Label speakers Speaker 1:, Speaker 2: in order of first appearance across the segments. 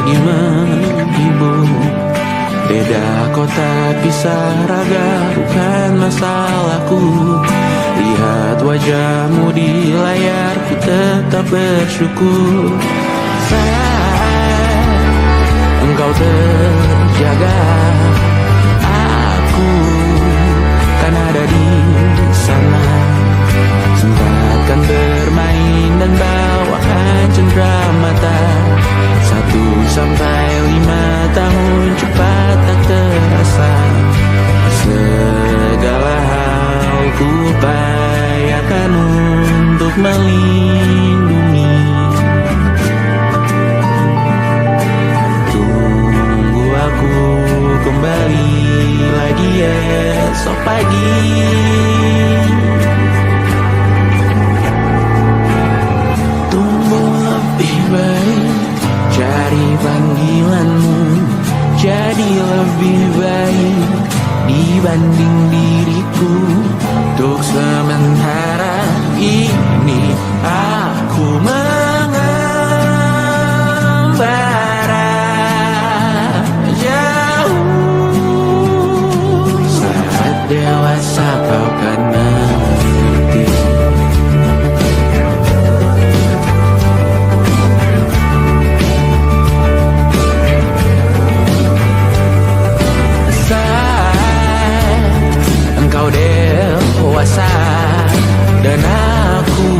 Speaker 1: lagi menghibur. Beda kota pisah raga bukan masalahku. Lihat wajahmu di layar, ku tetap bersyukur. Saat engkau terjaga, aku kan ada di sana. Sempatkan bermain dan bawakan cenderamata. 1-5 tahun cepat tak terasa. Segala hal ku upayakan untuk melindungi. Tunggu aku kembali lagi esok pagi. Tumbuh lebih baik, cari panggilanmu, jadi lebih baik dibanding diriku. Untuk sementara ini aku mengembara jauh. Saat dewasa kau kan mengerti. Engkau dewasa dan aku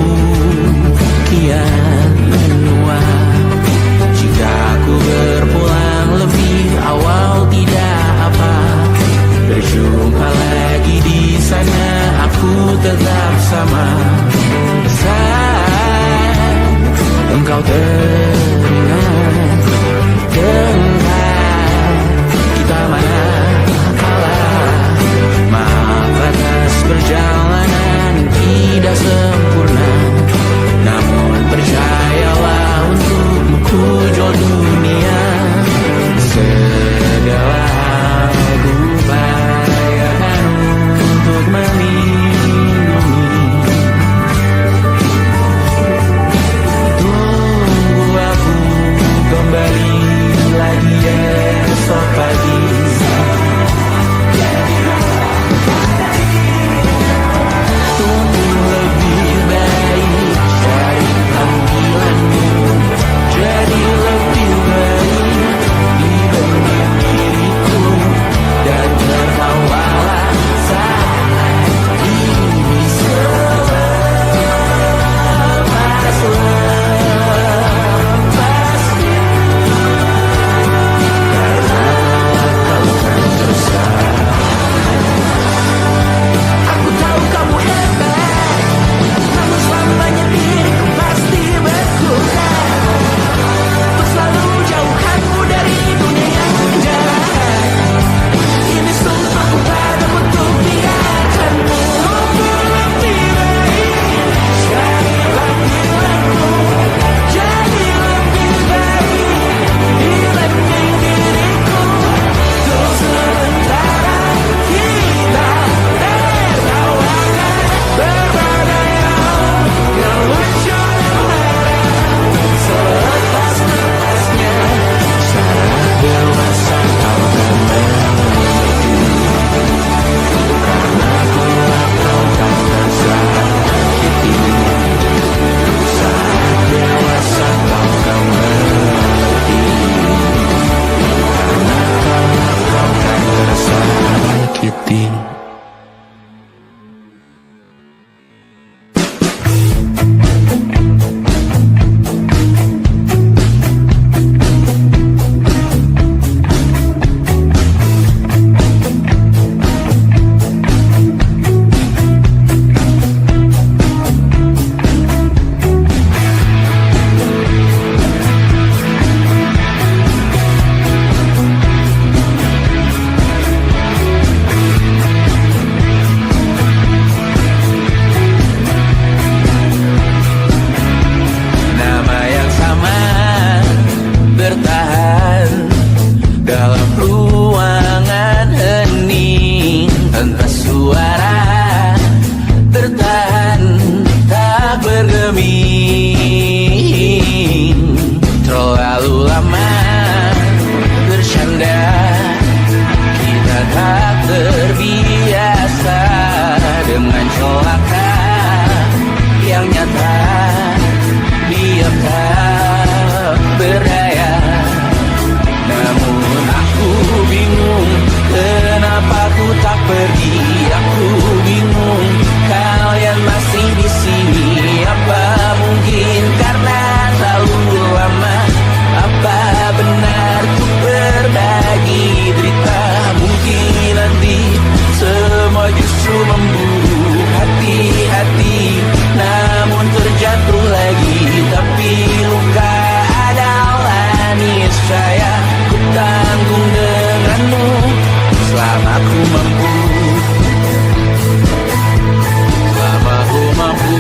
Speaker 1: kian menua. Jika niscaya ku tanggung denganmu selama ku mampu. Selama ku mampu.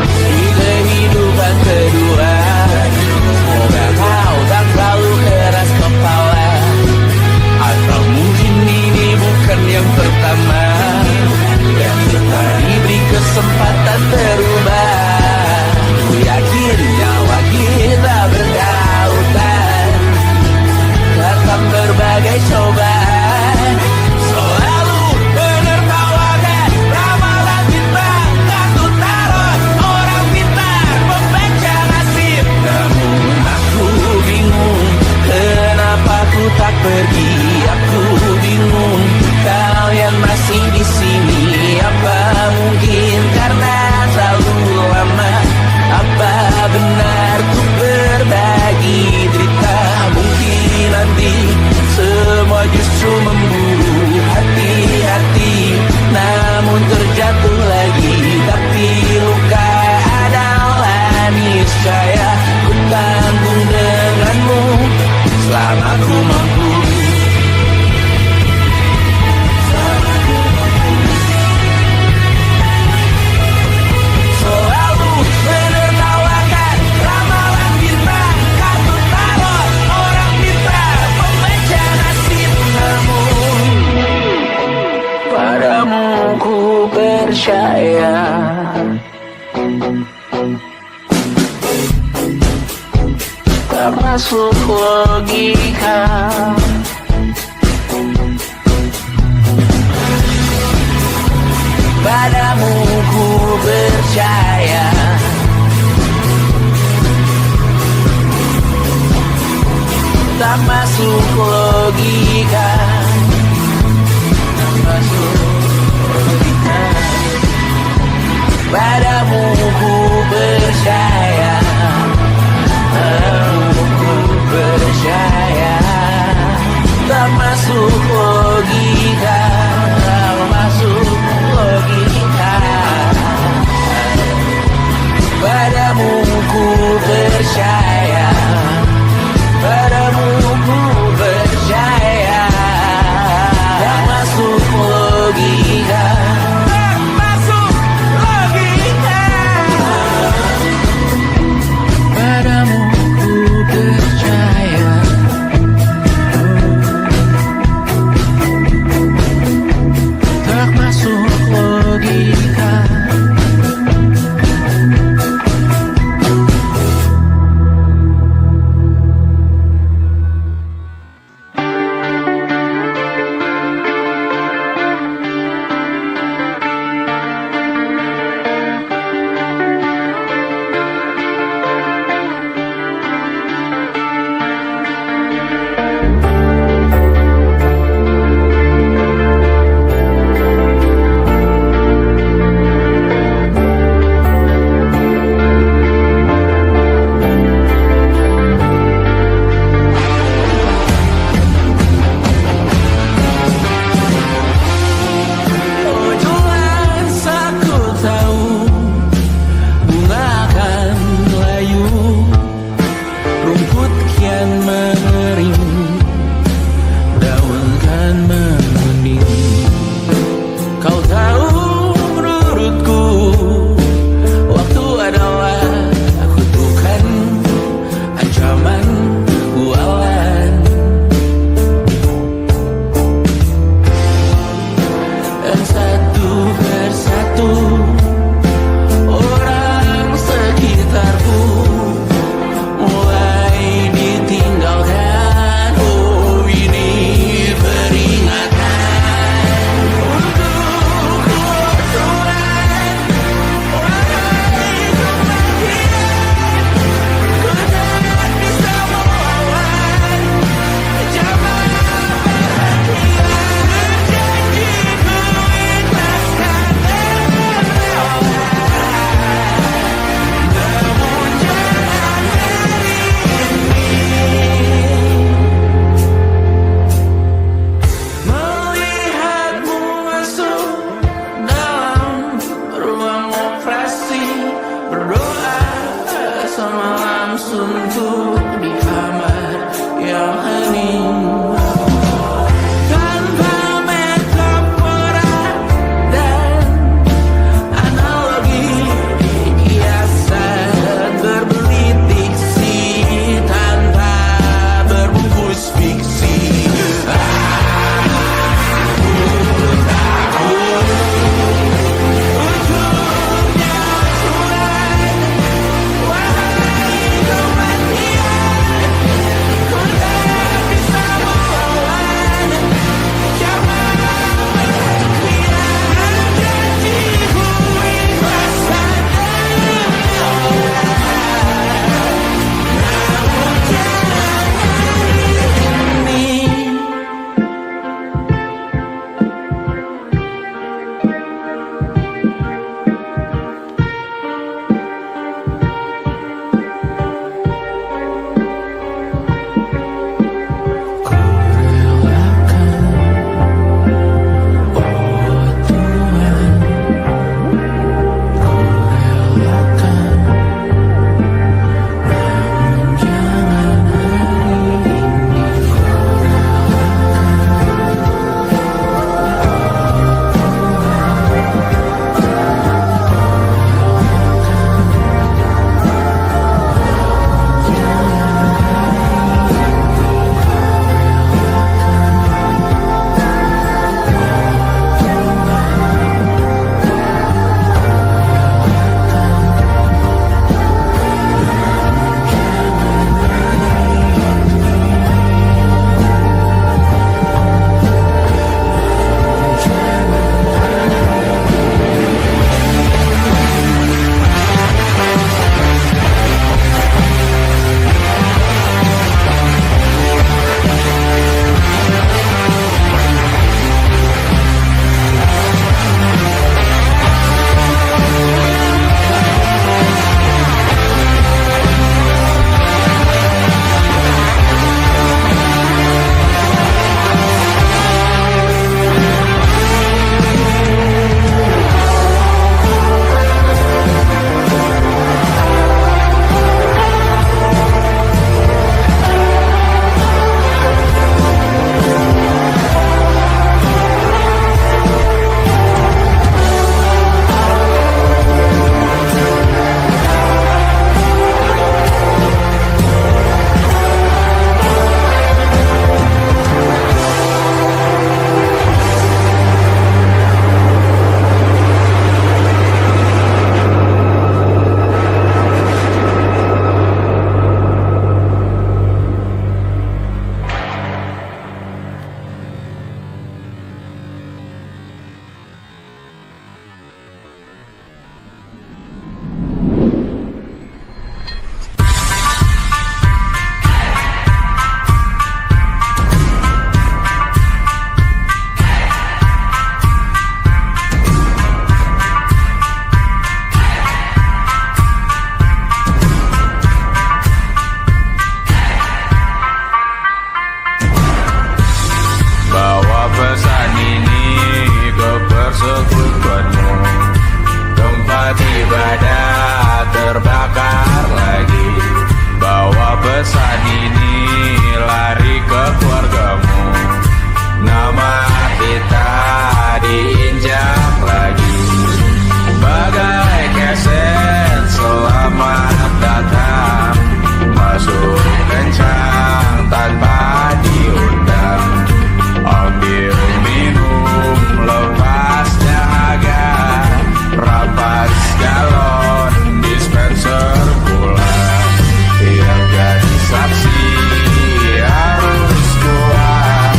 Speaker 1: Di kehidupan kedua, semoga kau tak terlalu keras kepala. Atau mungkin ini bukan yang pertama yang kita diberi kesempatan berubah. Ku yakin nyawa kita berdautan, datang berbagai cobaan, selalu menertawakan ramalan bintang, kartu tarot orang pintar membaca nasib. Namun aku bingung, kenapa ku tak pergi? Aku bingung, kalian masih di sini. Apa mungkin karena terlalu lama? Apa benar ku berbagi derita? Mungkin nanti semua justru memburu hati-hati, namun terjatuh lagi. Tapi luka adalah niscaya ku tanggung denganmu selama ku mampu. Selalu menertawakan ramalan bintang, kartu tarot orang pintar membaca nasib. Namun padamu ku percaya, tak masuk logika. Padamu ku percaya, tak masuk logika. Tak masuk logika. Padamu ku percaya, padamu ku percaya, tak masuk logika. Tak masuk logika. Padamu ku percaya, padamu ku percaya.
Speaker 2: persekutuanmu. Tempat ibadah terbakar lagi. Bawa pesan ini lari ke keluargamu. Nama kita diinjak lagi. Bagai keset selamat datang. Masuk kencang tanpa diundang. Ambil minum lepas dahaga. Rampas galon dispenser pula. Yang jadi saksi harus kuat.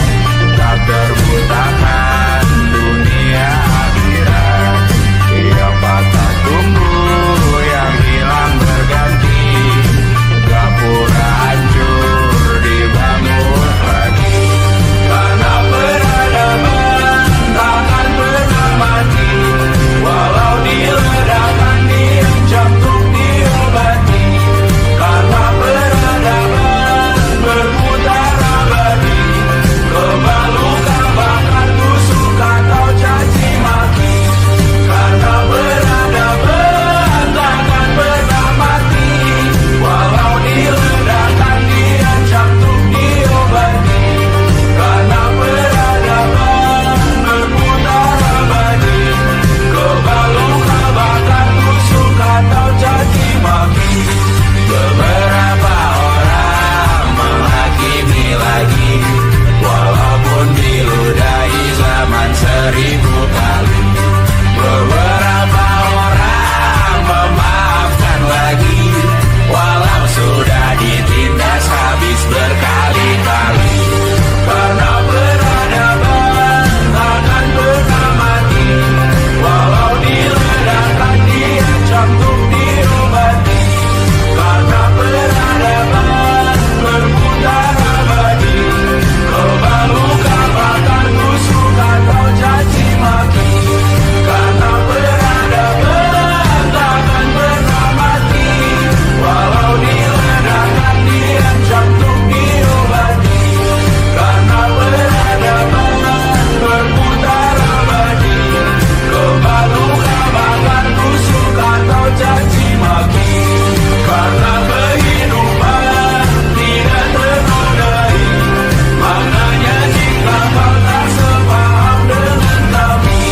Speaker 2: Tak terbutakan dunia akhirat. Yang patah tumbuh, yang hilang berganti. Gapura hancur dibangun lagi. Karena peradaban takkan pernah mati. Walau diledakkan diam jantung diobati. Karena peradaban berputar abadi. Kebal luka bakar tusuk atau caci maki. Karena peradaban takkan pernah mati. Walau diledakkan diam jantung diobati. Karena peradaban berputar abadi. Kebal luka bakar tusuk atau caci maki. Beberapa orang menghakimi lagi. Walaupun diludahi zaman 1000 kali. Beberapa orang memaafkan lagi. Walau sudah ditindas habis berkali-kali. Karena peradaban takkan pernah mati. Walau diledakkan diam jantung diobati. Karena peradaban berputar abadi. Kebal luka bakar tusuk atau caci maki. Karena peradaban takkan pernah mati. Walau diledakkan diam jantung diobati. Karena peradaban berputar abadi. Kebal luka bakar tusuk atau caci maki. Karena kehidupan tidak ternodai. Maknanya jika kau tak sepaham dengan kami.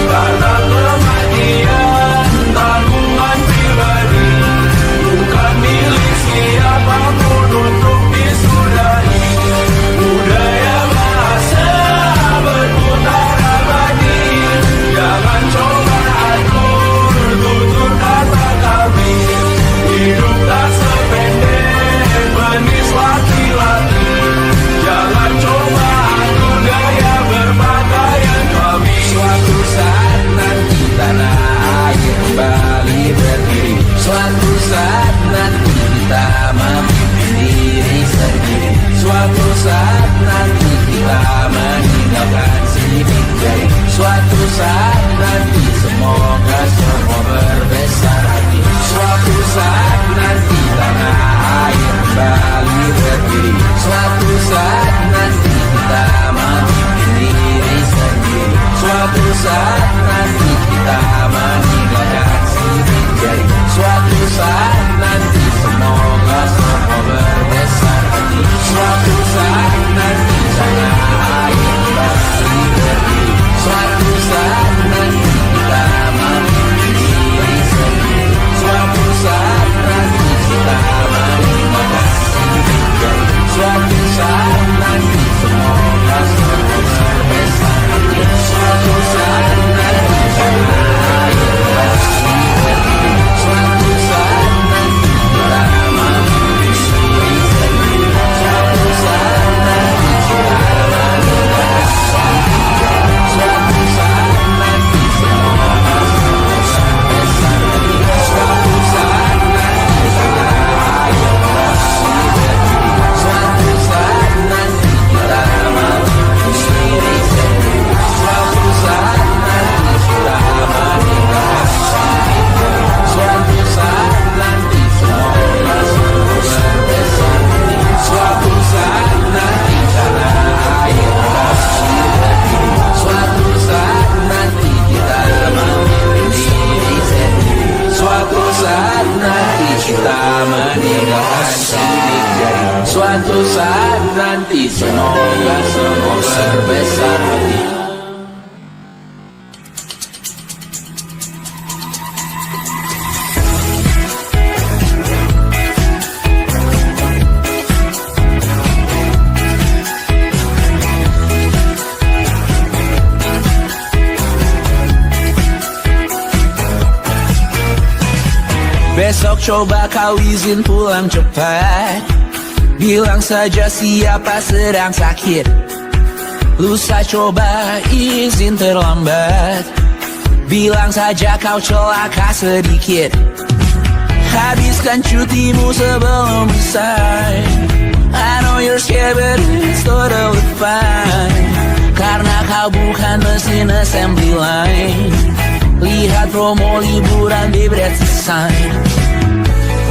Speaker 2: Karena kematian tanggungan pribadi. Bukan milik siapapun untuk disudahi. Budaya bahasa berputar abadi. Jangan coba atur tutur kata kami. Hidup tak sependek benis laki-laki. Jangan coba atur gaya berpakaian kami. Suatu saat nanti tanah air kembali berdiri. Suatu saat nanti kita memimpin diri sendiri. Suatu saat nanti kita meninggalkan sidik jari. Suatu saat nanti semoga semua berbesar hati. Suatu saat nanti tanah air kembali berdiri. Suatu saat nanti kita memimpin diri sendiri. Suatu saat nanti kita meninggalkan sidik jari. Suatu saat nanti semoga semua berbesar hati. Suatu saat nanti tanah air kembali berdiri. Suatu saat nanti kita memimpin diri sendiri. Suatu saat nanti kita meninggalkan sidik jari. Suatu saat nanti semoga semua berbesar hati. Suatu saat nanti tanah air kembali berdiri. Suatu saat nanti kita memimpin diri sendiri. Suatu saat nanti kita
Speaker 3: hati, semoga sebesar hati.
Speaker 1: Besok coba kau izin pulang cepat. Bilang saja siapa sedang sakit. Lusa coba izin terlambat. Bilang saja kau celaka sedikit. Habiskan cutimu sebelum selesai. I know you're scared but it's totally fine. Karena kau bukan mesin assembly line. Lihat promo liburan di Bread Sign.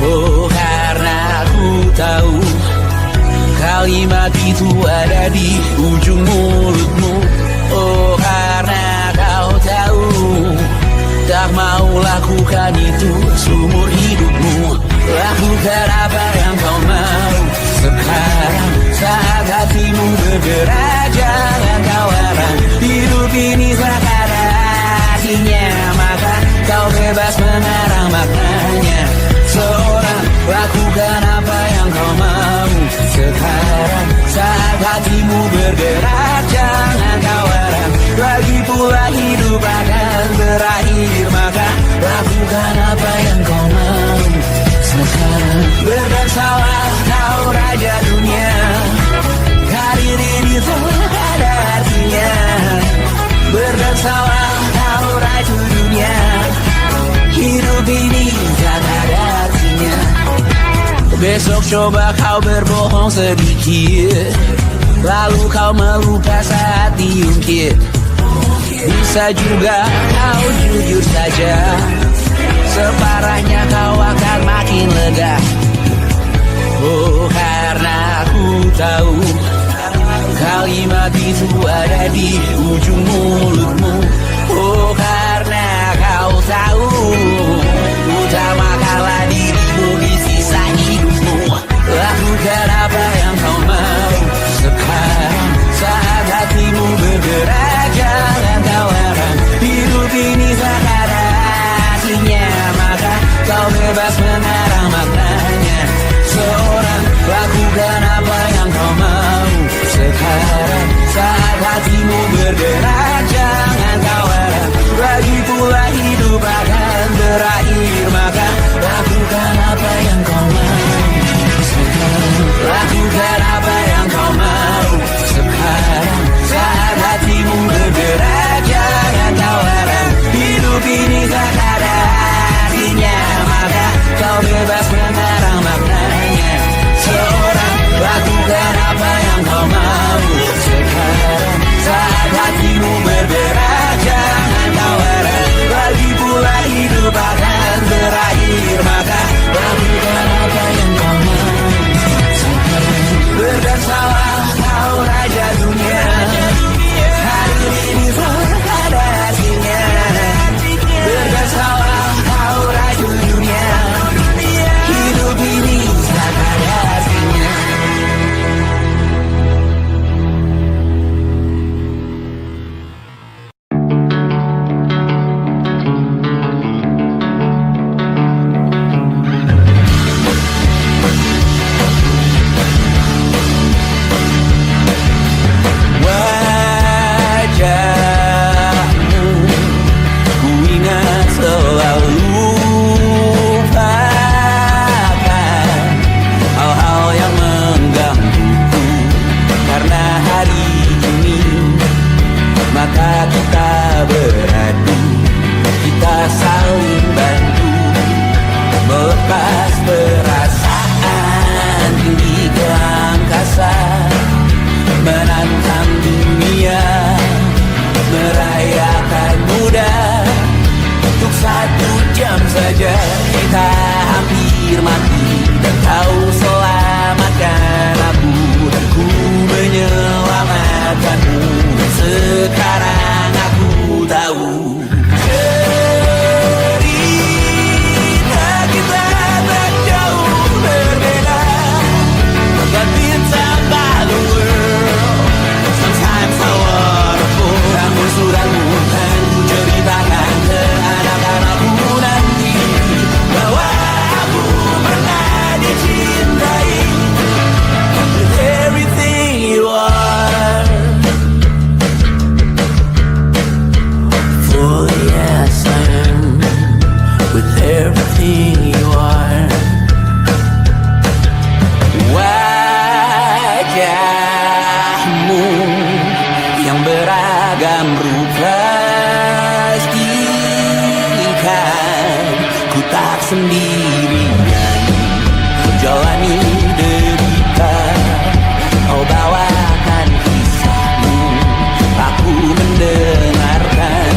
Speaker 1: Oh, karena aku tahu kalimat itu ada di ujung mulutmu. Oh, karena kau tahu tak mau lakukan itu seumur hidupmu. Lakukan apa yang kau mau sekarang saat hatimu bergerak. Jangan kau larang, hidup ini tak ada artinya, maka kau bebas mengarang maknanya. Seorang lakukan apa yang kau mau sekarang saat hatimu bergerak. Jangan kau larang, lagi pula hidup akan berakhir, maka lakukan apa yang kau mau sekarang. Berdansalah kau raja dunia, karir ini tak ada artinya. Berdansalah kau raju dunia, hidup ini tak ada artinya. Besok coba kau berbohong sedikit, lalu kau melupa saat diungkit. Bisa juga kau jujur saja, separahnya kau akan makin lega. Oh, karena aku tahu kalimat itu ada di ujung mulutmu. Oh, karena kau tahu utamakanlah dirimu di sisa hidupmu. Lakukan apa yang kau mau sekarang saat hatimu bergerak. Jangan kau larang, hidup ini tak ada artinya, maka kau bebas mengarang maknanya. Seorang lakukan apa yang kau mau sekarang saat hatimu bergerak. Jangan kau larang, lagi pula hidup akan berakhir, maka lakukan apa yang kau mau sekarang. Lakukan apa yang kau mau sekarang saat hatimu bergerak. Jangan kau larang, hidup ini tak ada artinya, maka kau bebas mengarang maknanya. Seorang lakukan apa yang kau mau sekarang saat hatimu bergerak. Jangan kau larang, lagi pula hidup akan berakhir, maka lakukan apa yang kau mau sekarang. Berdansalah kau raja dunia, hari ini tak ada artinya. Berdansalah kau raja dunia, hidup ini tak ada artinya. Wajahmu ku ingat selalu, lupakan hal-hal yang menggangguku. Karena hari ini maka kita beradu, kita saling bantu melepas perasaan tinggi ke angkasa, menantang dunia, merayakan muda. Untuk 1 jam saja kita hampir mati, dan kau selamatkan aku, dan ku menyelamatkanmu. Sekarang aku tahu cerita kita tak jauh berbeda, but it's about the world. pastikan ku tak sendirian jalani derita. Kau bawakan kisahmu, aku mendengarkan.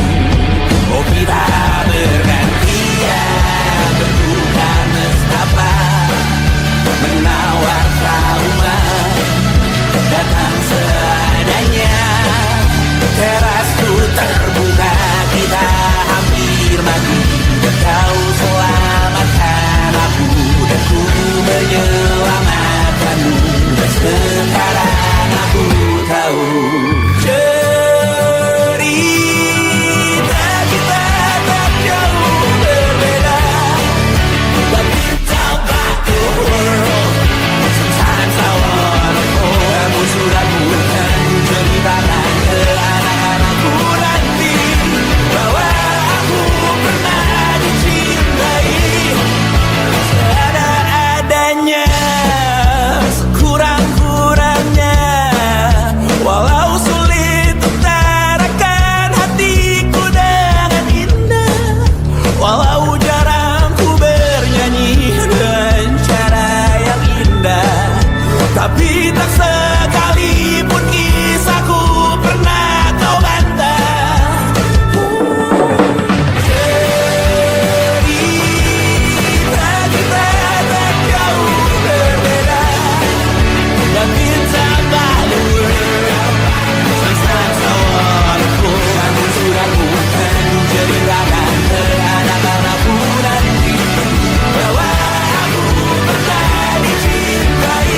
Speaker 1: Oh kita bergantian berduka nestapa, menawar trauma datang seadanya. Terasku terbuka, kita hampir mati. Kau selamatkan aku dan ku menyelamatkanmu. Dan sekarang aku tahu cerita kita tak jauh berbeda. But you tell back the world. Sometimes I wanna fall. Kamu sudah bukan ceritakan ke anak-anakku nanti bahwa aku pernah dicintai seadanya, sekurang-kurangnya. Walau sulit utarakan hatiku dengan indah, walau jarang ku bernyanyi dengan cara yang indah, tapi tak sekalipun kisahku pernah kau bantah. Cerita kita tak jauh berbeda, but it's about the world. Sometimes I wanna fall. Kamu sudah bukan ceritakan ke anak-anakku nanti bahwa aku pernah dicintai.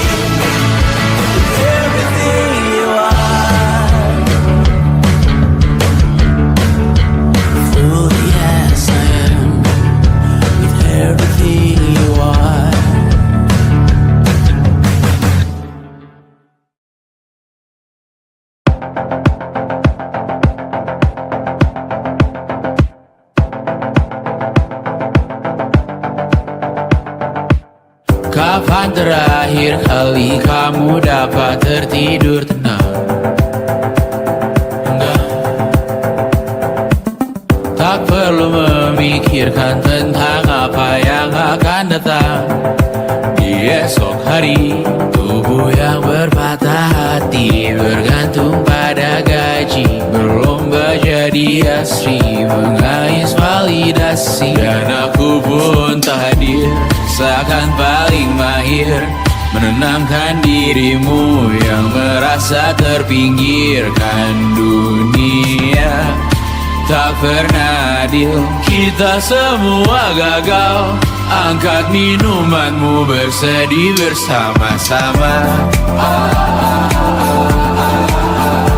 Speaker 1: Everything you are, fully as I am, with everything you are. Kapan terakhir kali kamu dapat tertidur tenang? Enggak. Tak perlu memikirkan tentang apa yang akan datang di esok hari. Tubuh yang berpatah hati bergantung pada gaji, berlomba jadi asri, mengais validasi. Dan aku pun tak hadir, seakan paling mahir menenangkan dirimu yang merasa terpinggirkan dunia. Tak pernah adil, kita semua gagal. Angkat minumanmu, bersedih bersama-sama.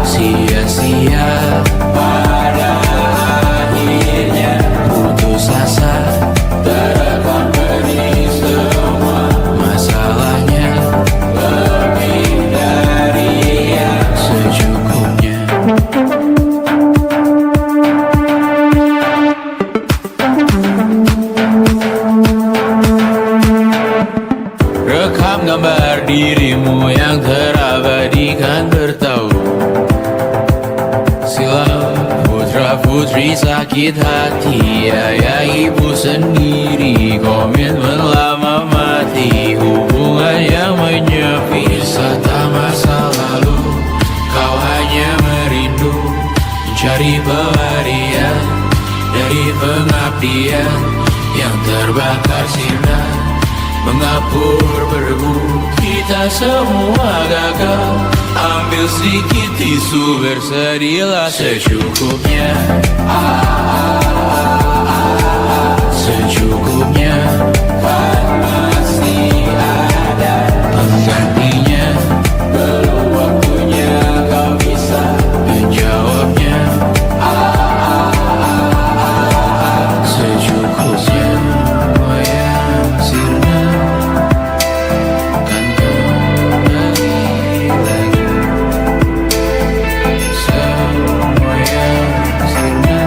Speaker 1: Sia-sia pada akhirnya putus asa, terekam pedih semua. Masalahnya lebih dari yang secukupnya. Rekam gambar dirimu yang terabadikan bertahun silam. Putra-putri sakit hati, ayah ibu sendiri, komitmen lama mati, hubungan yang menyepi. Wisata masa lalu, kau hanya merindu, mencari pelarian dari pengabdian yang terbakar sinar, mengapur berdebu. Kita semua gagal. Ambil sedikit tisu, bersedihlah secukupnya. Secukupnya, kan masih ada penggantinya. Belum waktunya kau bisa menjawabnya. Secukupnya, wayang sirna kan kembali lagi. Semua yang sirna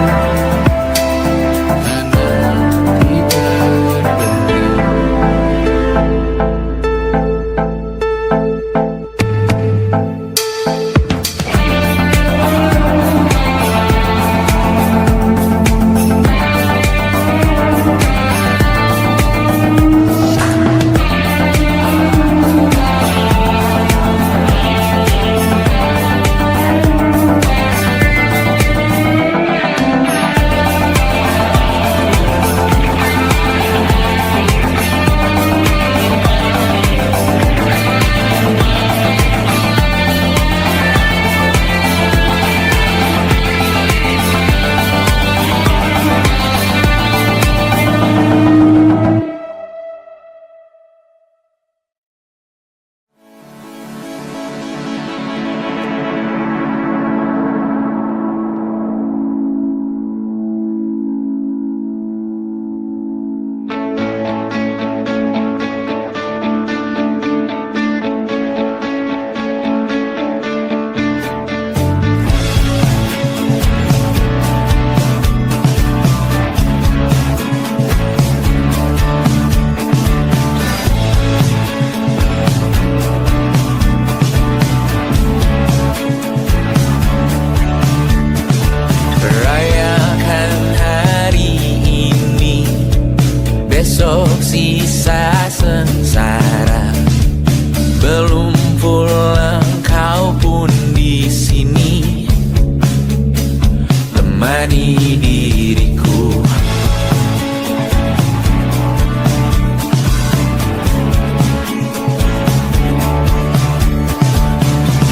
Speaker 1: menemani diriku.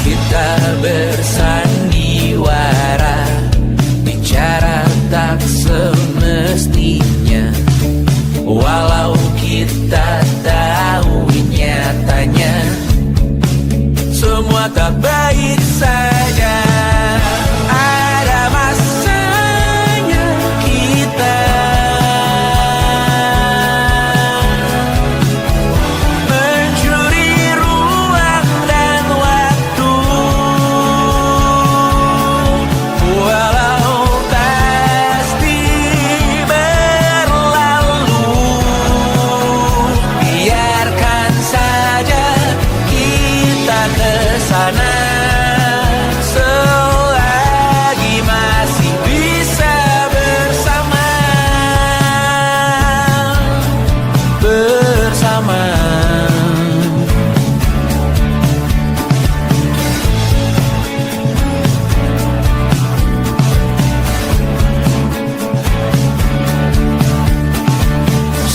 Speaker 1: Kita bersandiwara, bicara tak semestinya, walau kita tahu nyatanya semua tak baik saja. Ada masanya kita mencuri ruang dan waktu, walau pasti berlalu. Biarkan saja kita kesana selagi masih bisa bersama.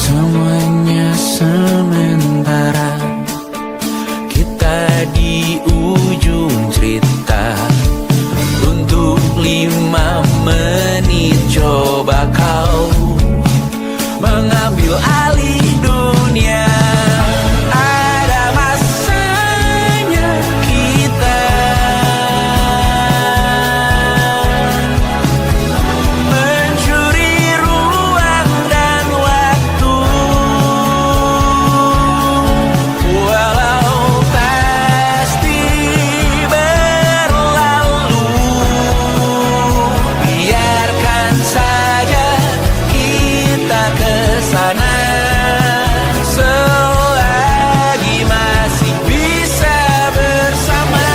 Speaker 1: Semuanya sementara, kita di ujung cerita. Untuk 5 menit coba kau mengambil alih dunia. Ada masanya kita mencuri ruang dan waktu, walau pasti berlalu. Biarkan saja kita kesana selagi masih bisa bersama.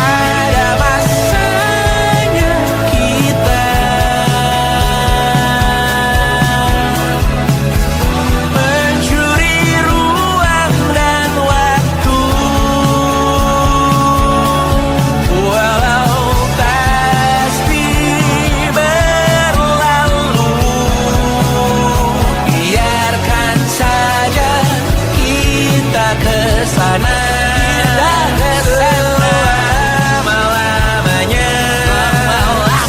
Speaker 1: Ada masanya kita mencuri ruang dan waktu, walau pasti berlalu. Biarkan saja kita kesana selama-lamanya,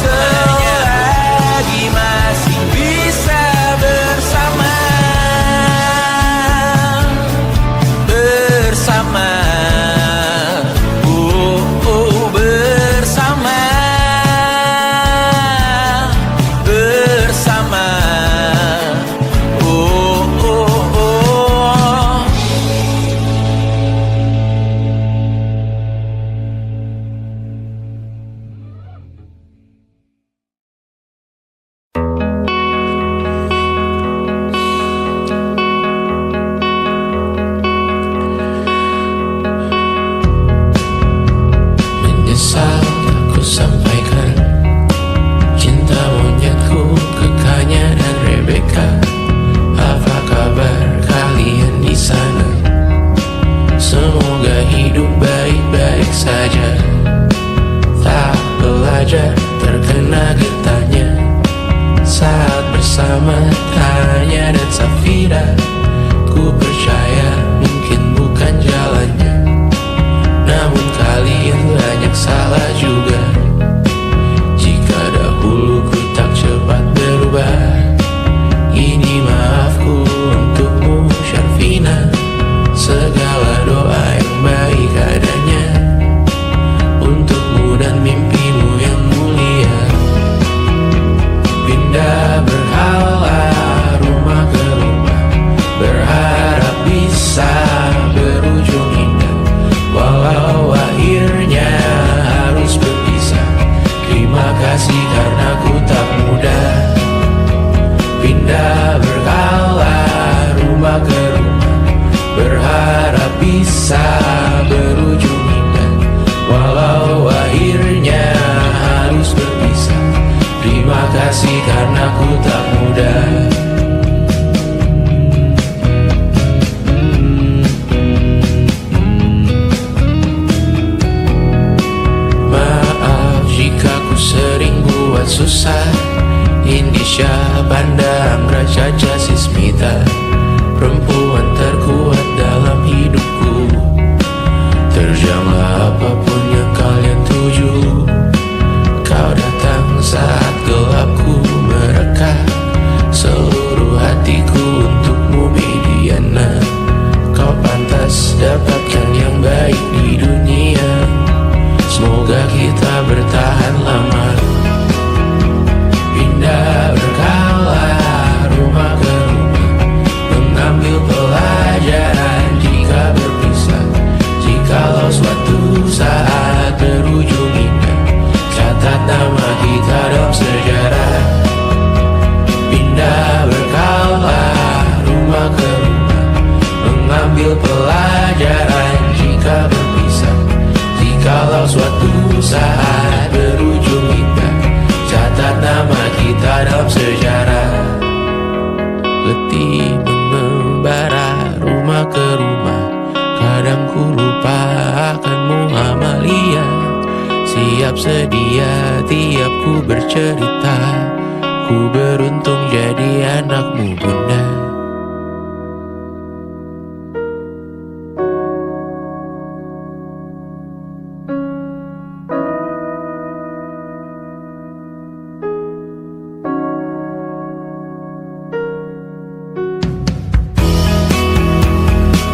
Speaker 1: selagi masih bisa bersama. Bersama, bersama, bersama, menyesal aku sampaikan cinta monyetku ke Kanya dan Rebecca. Apa kabar kalian di sana? Semoga hidup baik-baik saja. Tak belajar terkena getahnya saat bersama Tanya dan Safira. Ku percaya mungkin bukan jalannya, namun kalian banyak salah juga. Jika dahulu ku tak cepat berubah, ini maafku untukmu Syarfina. Segala doa yang baik adanya untukmu dan mimpimu yang mulia. Pindah berhala rumah ke rumah, berharap bisa kisah berujung indah. Walau akhirnya harus berpisah, terima kasih karena ku tak mudah. Maaf jika ku sering buat susah. Indonesia Banda Anggraja Jasismita, perempuan terkuat dalam hidupku. Terjanglah apapun yang kalian tuju. Kau datang saat gelapku mereka, seluruh hatiku untukmu Mediana. Kau pantas dapatkan yang baik di dunia. Semoga kita bertahan lama. Pindah berkala rumah ke rumah, mengambil pelajaran jika berpisah. Jikalau suatu saat berujung indah, catat nama kita dalam sejarah. Pindah berkala rumah ke rumah, mengambil pelajaran jika berpisah. Jikalau suatu saat berujung indah, catat nama kita dalam sejarah. Letih mengembara rumah ke rumah, kadang ku lupa akanmu Amalia. Siap sedia tiap ku bercerita, ku beruntung jadi anakmu bunda.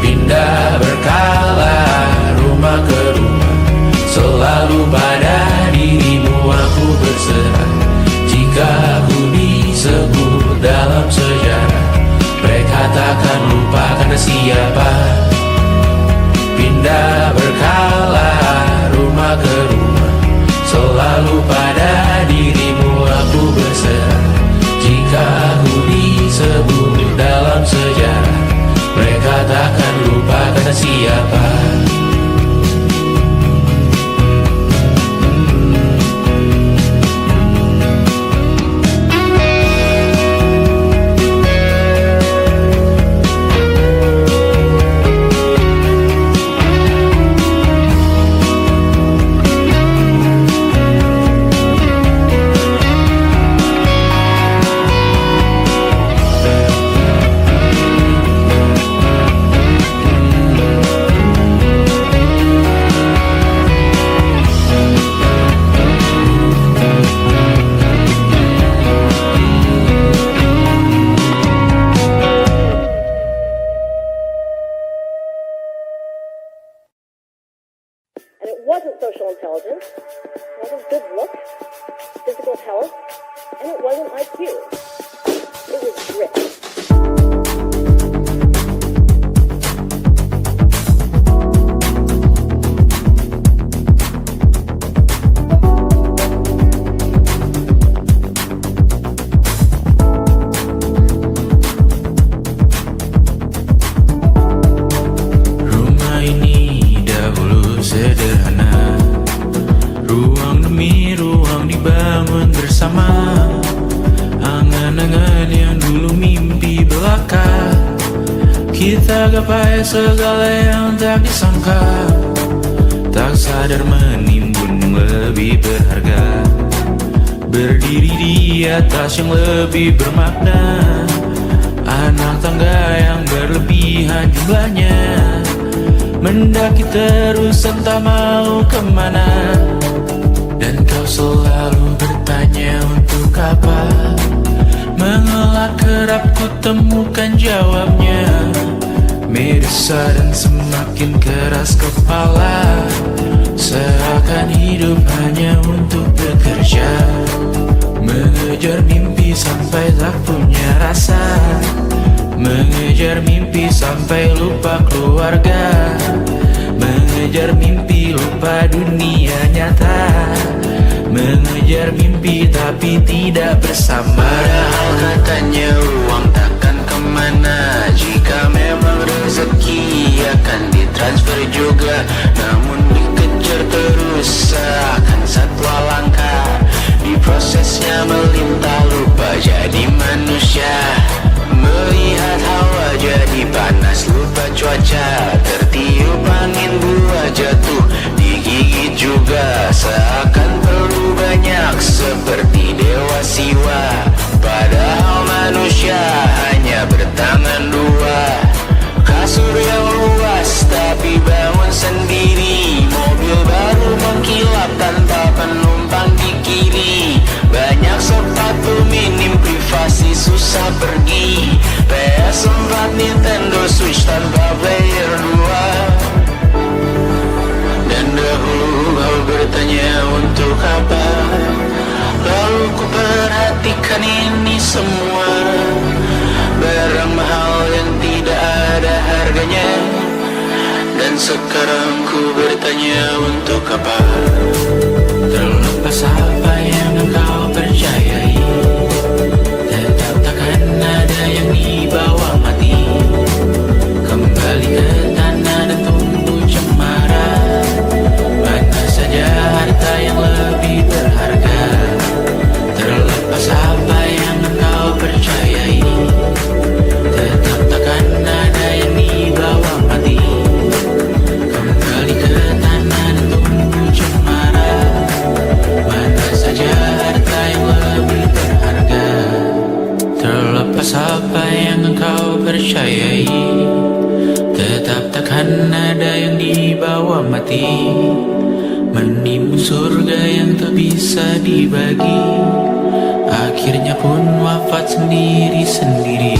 Speaker 1: Pindah berkala rumah ke rumah, selalu pada dirimu aku berserah. Jika aku disebut dalam sejarah, mereka takkan lupa karena siapa. Pindah berkala rumah ke rumah, selalu pada dirimu aku berserah. Jika aku disebut dalam sejarah, mereka takkan lupa karena siapa.
Speaker 4: And it wasn't social intelligence, it wasn't good looks, physical health, and it wasn't IQ. It was grit.
Speaker 1: Rumah ini dahulu sederhana, ruang demi ruang dibangun bersama. Angan-angan yang dulu mimpi belaka, kita gapai segala yang tak disangka. Tak sadar menimbun yang lebih berharga, berdiri di atas yang lebih bermakna. Anak tangga yang berlebihan jumlahnya, mendaki terus entah mau kemana. Dan kau selalu bertanya untuk apa, mengelak kerap ku temukan jawabnya. Meresah dan semakin keras kepala, seakan hidup hanya untuk bekerja. Mengejar mimpi sampai tak punya rasa, mengejar mimpi sampai lupa keluarga, mengejar mimpi lupa dunia nyata, mengejar mimpi tapi tidak bersama. Padahal katanya uang takkan kemana, jika memang rezeki akan diterima.
Speaker 5: transfer juga, namun dikejar terus seakan satwa langka. Di prosesnya melintas lupa jadi manusia. Melihat hawa jadi panas lupa cuaca. Tertiup angin buah jatuh digigit juga. Seakan perlu banyak seperti dewa siwa. Padahal manusia hanya bertangan dua. Kasur yang luas tapi bangun sendiri. Mobil baru mengkilap tanpa penumpang di kiri. Banyak sepatu minim privasi susah pergi. PS4 Nintendo Switch tanpa player 2. Dan dahulu kau bertanya untuk apa. Lalu ku perhatikan ini semua. Barang mahal yang tidak ada harganya. Dan sekarang ku bertanya untuk apa. Terlepas apa yang engkau percayai, tetap takkan ada yang dibawa mati. Kembali ke tanah dan tumbuh cemara. Mana saja harta yang lebih berharga. Terlepas apa yang engkau percayai, tetap takkan ada yang dibawa mati. Kembali ke tanah dan tumbuh cemara. Mana saja harta yang lebih berharga. Terlepas apa yang engkau percayai, tetap takkan ada yang dibawa mati. Menimbun surga yang tak bisa dibagi, akhirnya pun wafat sendiri-sendiri.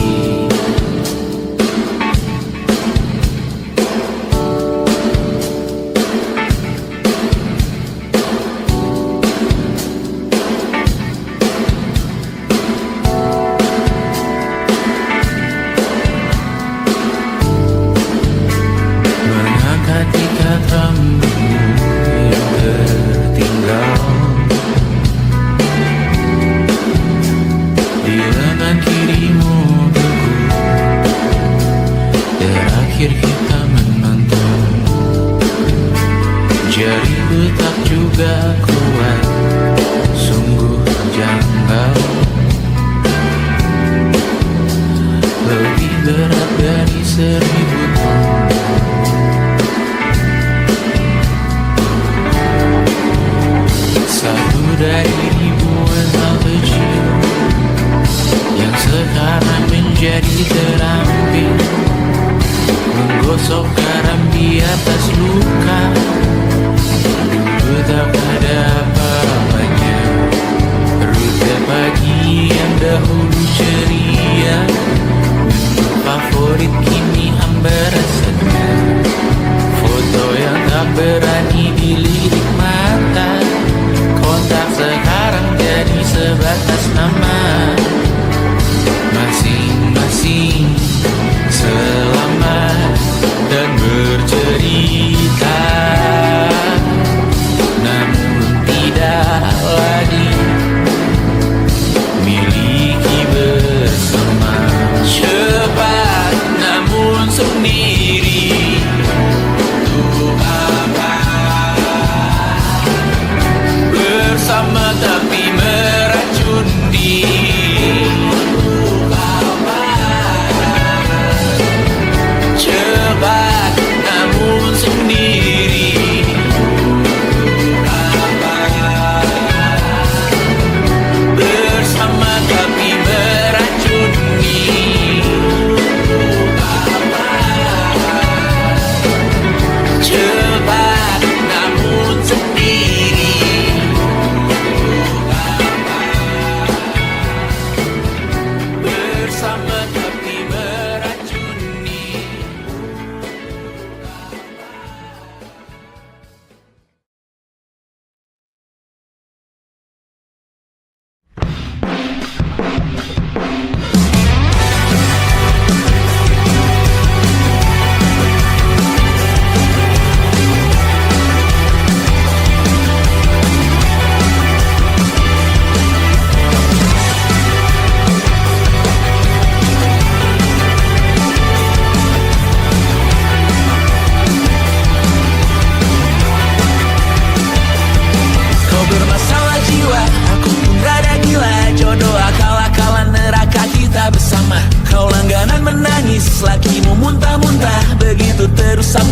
Speaker 5: Mengangkat ikat rambutmu yang tertinggal di lengan kirimu beku. Terakhir kita menonton, jari betak juga kuat, sungguh janggal. Lebih berat dari 1000 ton. Satu dari ribuan hal kecil yang sekarang menjadi terampil. Menggosok garam di atas luka. Dulu tak ada apa-apanya. Rute pagi yang dahulu ceria, menu favorit kini hambar rasanya. Foto yang tak berani dilirik mata. Kontak sekarang jadi sebatas nama. Masing-masing selamat dan bercerita.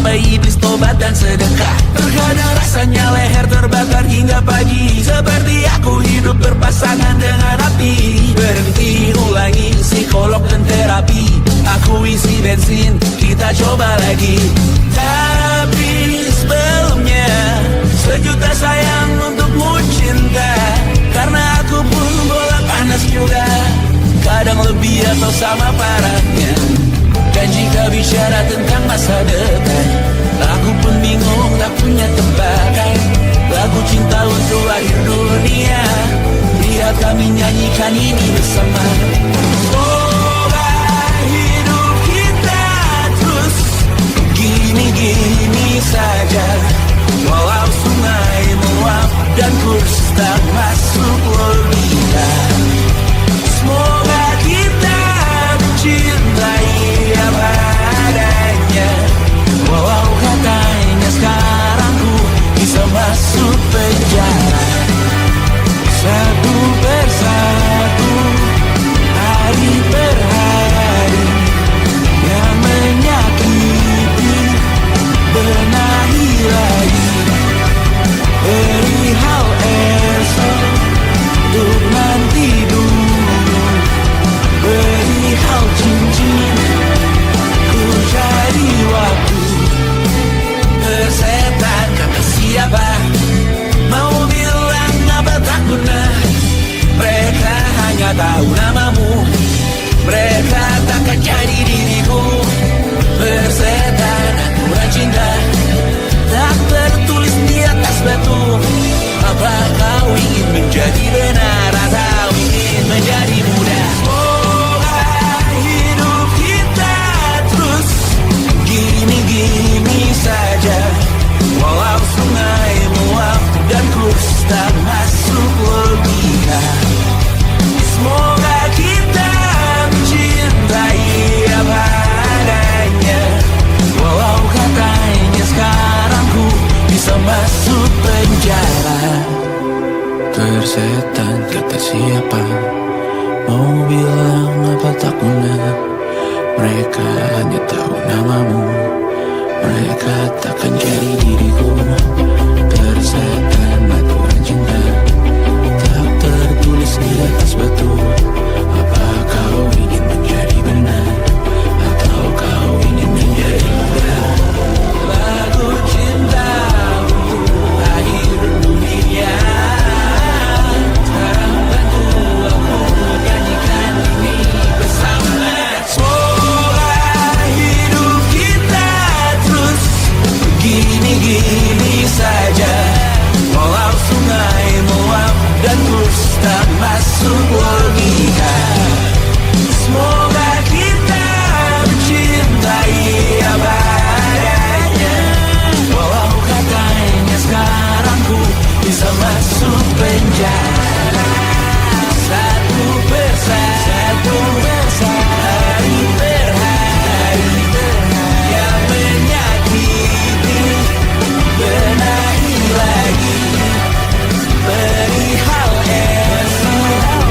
Speaker 1: sampai iblis tobat dan sedekah. Terkadang rasanya leher terbakar hingga pagi, seperti aku hidup berpasangan dengan api. Berhenti ulangi psikolog dan terapi, aku isi bensin, kita coba lagi. Tapi sebelumnya sejuta sayang untukmu cinta, karena aku pun bola panas juga, kadang lebih atau sama parahnya. Dan jika bicara tentang masa depan, aku pun bingung tak punya tebakan. Lagu cinta untuk akhir dunia, biar kami nyanyikan ini bersama. Semoga hidup kita terus gini-gini saja, walau sungai meluap dan kurs tak masuk logika. Semoga kita mencintai apa adanya, walau katanya sekarang ku bisa masuk penjara. Satu persatu, hari per hari, yang menyakiti benahi lagi. Perihal esok, untuk nanti dulu. Perihal cincin, ku cari waktu. Persetan kata siapa, mau bilang apa tak guna. Mereka hanya tahu namamu, mereka takkan jadi diriku. Persetan aturan cinta, tak tertulis di atas batu. Apa kau ingin menjadi benar atau ingin menjadi muda? Semoga hidup kita terus gini-gini saja, walau sungai meluap dan kurs tak masuk logika. Semoga kita mencintai apa adanya, walau katanya sekarang ku bisa masuk penjara. Persetan kata siapa, mau bilang apa tak guna. Mereka hanya tahu namamu, mereka takkan jadi diriku. Persetan aturan cinta, tak tertulis di atas batu. Apa kau ingin menjadi benar, atau kau ingin menjadi muda? Lagu cinta untuk akhir dunia, sekarang bantu aku nyanyikan ini bersama. Semoga hidup kita terus gini-gini saja, walau sungai meluap dan kurs tak masuk logika. Semoga kita mencintai apa adanya, walau katanya sekarang ku bisa masuk penjara. Satu persatu, hari per hari, yang menyakiti benahi lagi. Perihal esok,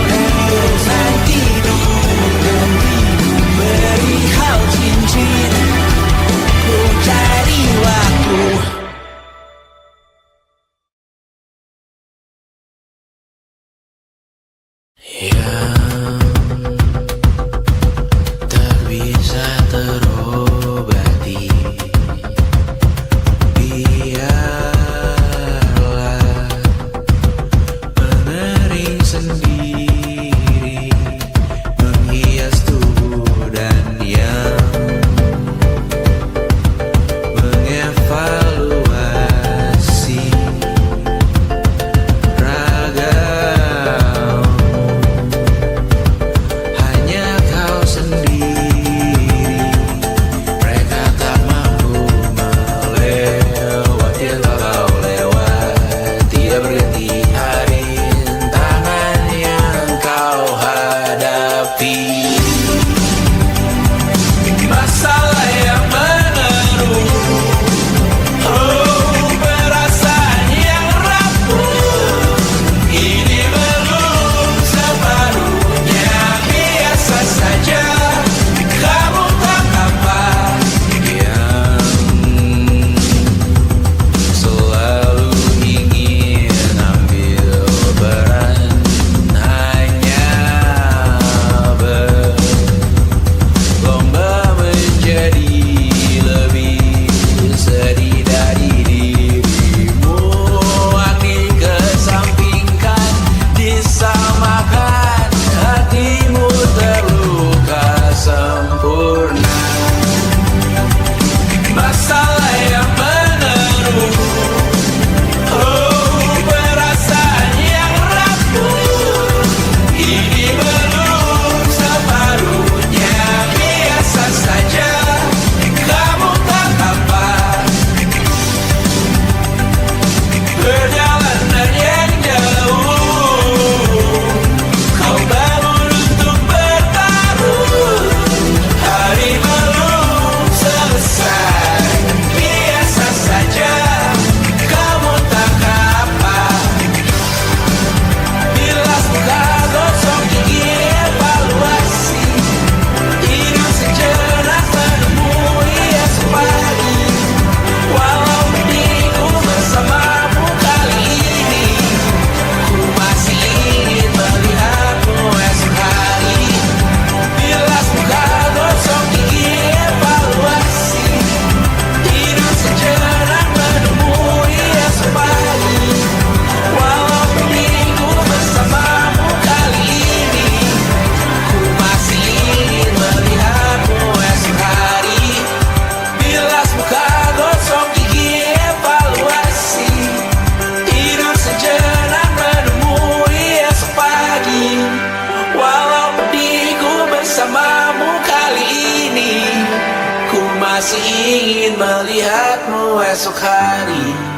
Speaker 1: esok hari.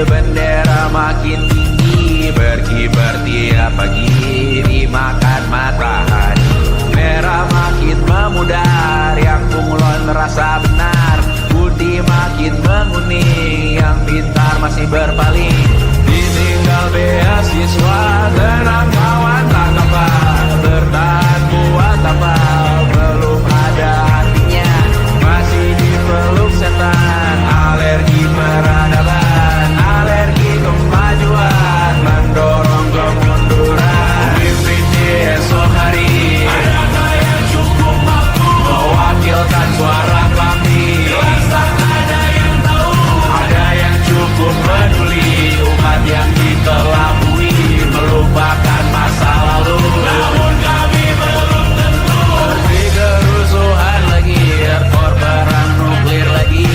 Speaker 1: Bendera makin tinggi, berkibar tiap pagi dimakan matahari. Merah makin memudar, yang bunglon merasa benar. Budi makin menguning, yang pintar masih berpaling. Ditinggal beasiswa, tenang kawan tak apa. Bertahan buat apa, belum ada artinya. Masih dipeluk setan, alergi peradaban, alergi kemajuan, mendorong kemunduran. Pemimpin di esok hari, adakah yang cukup mampu mewakilkan suara kami? Jelas tak ada yang tahu, ada yang cukup peduli. Umat yang dikelabui melupakan masa lalu, namun kami belum tentu. Seperti kerusuhan lagi, erkor perang nuklir lagi.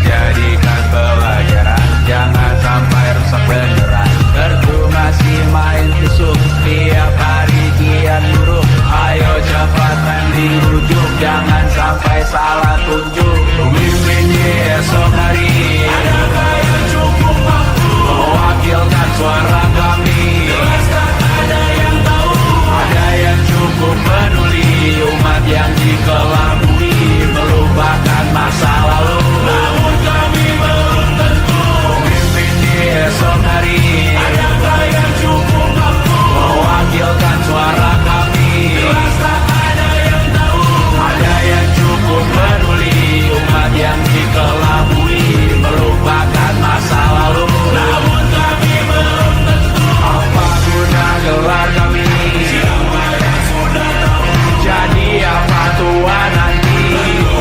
Speaker 1: Jadikan pelajaran, jangan sampai rusak beneran. Kertu masih main tusuk, tiap hari kian buruk. Ayo cepatan dirujuk, jangan sampai salah tunjuk. Pemimpin di esok hari, adakah yang cukup mampu mewakilkan suara kami? Jelas tak ada yang tahu, ada yang cukup peduli. Umat yang dikelabui melupakan masa lalu, namun kami belum tentu. Pemimpin di esok hari, adakah yang cukup mampu mewakilkan suara kami? Jelas tak ada yang tahu, ada yang cukup peduli. Umat yang dikelabui melupakan masa lalu, namun kami belum tentu. Apa guna gelar kami? Siapa yang sudah tahu? Jadi apa tua nanti?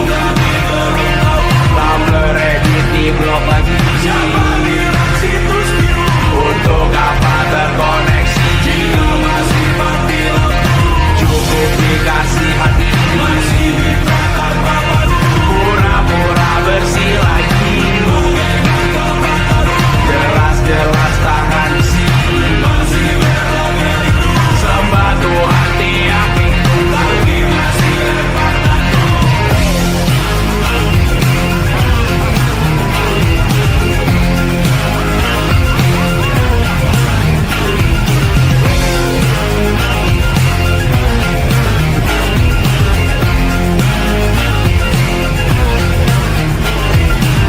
Speaker 1: Kami belum tahu. Tumblr, Reddit, di blog lagi. Siapa bilang situs biru? Untuk apa terkoneksi? Jika masih mati lampu, cukup dikasih hati. Masih minta tanpa padu, pura-pura bersih lagi. Jelas-jelas tangan isi, masih berlagak itu. Sembah Tuhan tiap minggu, lagi masih lempar tandu.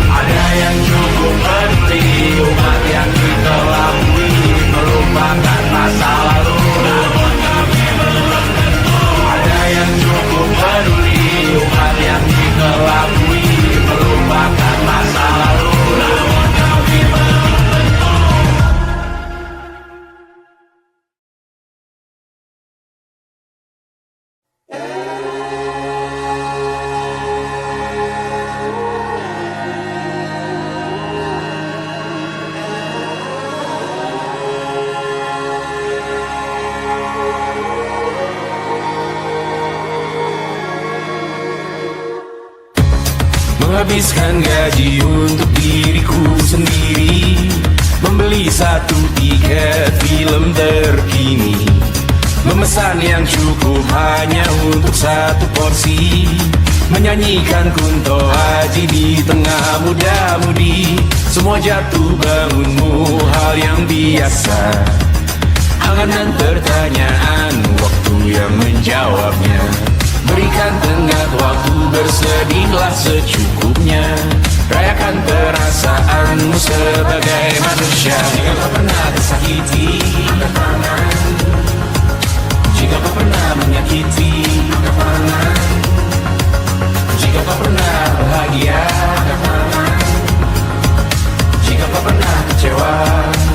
Speaker 1: Ada yang cukup peduli, umat yang dikelabui melupakan masa lalu, namun kami belum tentu. Ada yang cukup peduli, umat yang dikelabui melupakan masa lalu, namun kami belum tentu. Menghabiskan gaji untuk diriku sendiri, membeli satu tiket film terkini, memesan yang cukup hanya untuk satu porsi, menyanyikan Kunto Aji di tengah muda-mudi. Semua jatuh bangunmu hal yang biasa, angan dan pertanyaan, waktu yang menjawabnya. Berikan tenggat waktu, bersedihlah secukupnya.
Speaker 5: Rayakan perasaanmu sebagai manusia. Jika kau pernah tersakiti, angkat tangan. Jika kau pernah menyakiti, angkat tangan. Jika kau pernah bahagia, angkat tangan. Jika kau pernah kecewa,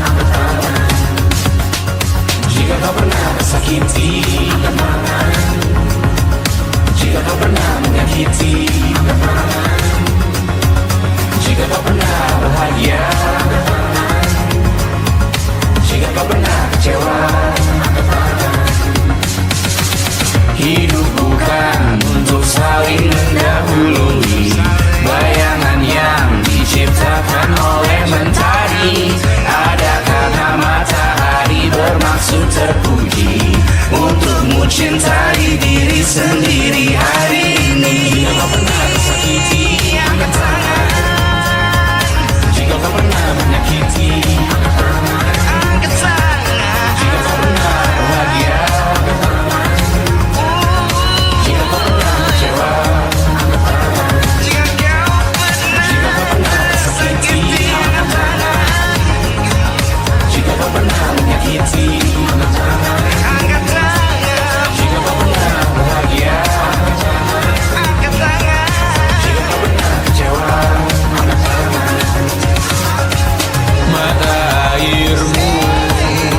Speaker 5: angkat tangan. Jika kau pernah tersakiti, angkat tangan. Jika kau pernah menyakiti, angkat tangan. Jika kau pernah bahagia, angkat tangan. Jika kau pernah kecewa, angkat tangan. Hidup bukan untuk saling mendahului bayangan yang diciptakan oleh mentari. Ada kata matahari bermaksud terpuji untukmu cintai diri sendiri hari ini. Jika kau pernah tersakiti, angkat tangan. Jika kau pernah menyakiti, angkat tangan. Jika kau pernah bahagia, angkat tangan. Jika kau pernah kecewa, angkat tangan. Jika kau pernah tersakiti, angkat tangan. Jika kau pernah menyakiti, angkat tangan. Jika kau pernah bahagia, angkat tangan. Jika kau pernah kecewa, angkat tangan. Mata airmu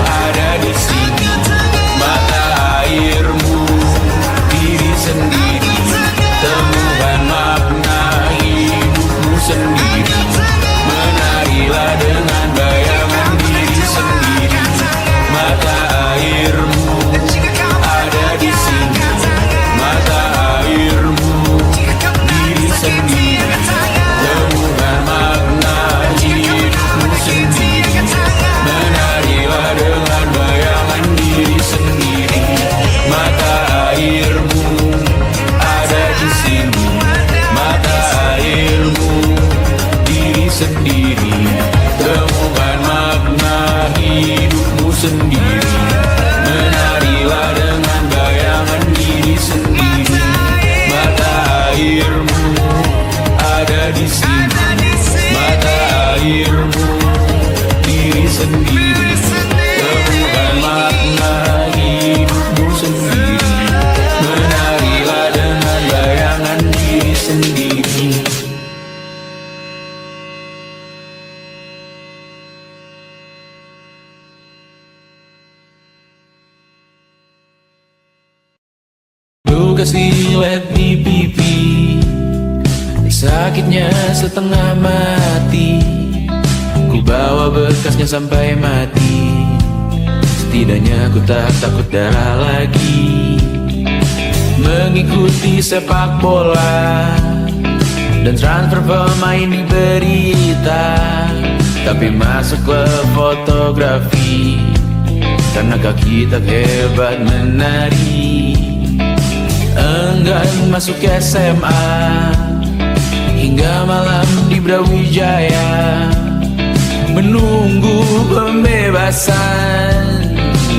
Speaker 5: ada di sini, mata airmu diri sendiri. Temukan makna hidupmu sendiri. Menarilah dengan bayangan diri sendiri. Mata airmu ada di sini, mata airmu diri sendiri. Temukan makna hidupmu sendiri. Menarilah dengan bayangan diri sendiri. Mata airmu ada di sini, mata airmu diri sendiri. Temukan makna hidupmu sendiri. Menarilah dengan bayangan diri sendiri. Mata airmu ada di sini, mata airmu diri sendiri. Temukan makna hidupmu sendiri. Menarilah dengan bayangan diri sendiri. Luka silet di pipi, sakitnya setengah mati. Ku bawa bekasnya sampai mati. Setidaknya ku tak takut darah lagi. Mengikuti sepak bola dan transfer pemain di berita. Tapi masuk klub fotografi karena kaki tak hebat menari. Enggan masuk SMA hingga malam di Brawijaya menunggu pembebasan.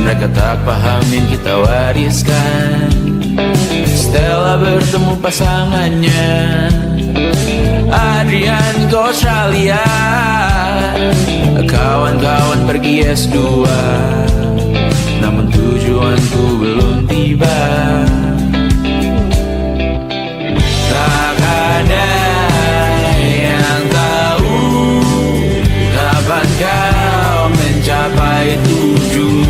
Speaker 5: Mereka tak paham yang kita wariskan. Stella bertemu pasangannya Adrian ke Australia. Kawan-kawan pergi S2, namun tujuanku belum tiba. Tak ada yang tahu kapan kau mencapai tujuh.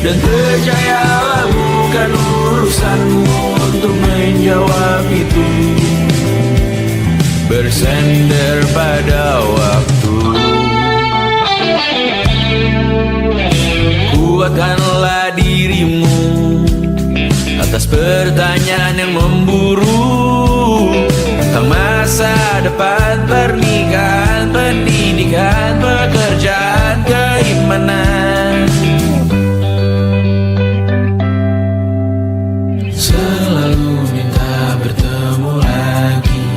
Speaker 5: Dan percayalah bukan urusanmu untuk menjawab itu. Bersender pada waktu. Kuatkanlah dirimu atas pertanyaan yang memburu tentang masa depan, pernikahan, pendidikan, pekerjaan, keimanan. Selalu minta bertemu lagi,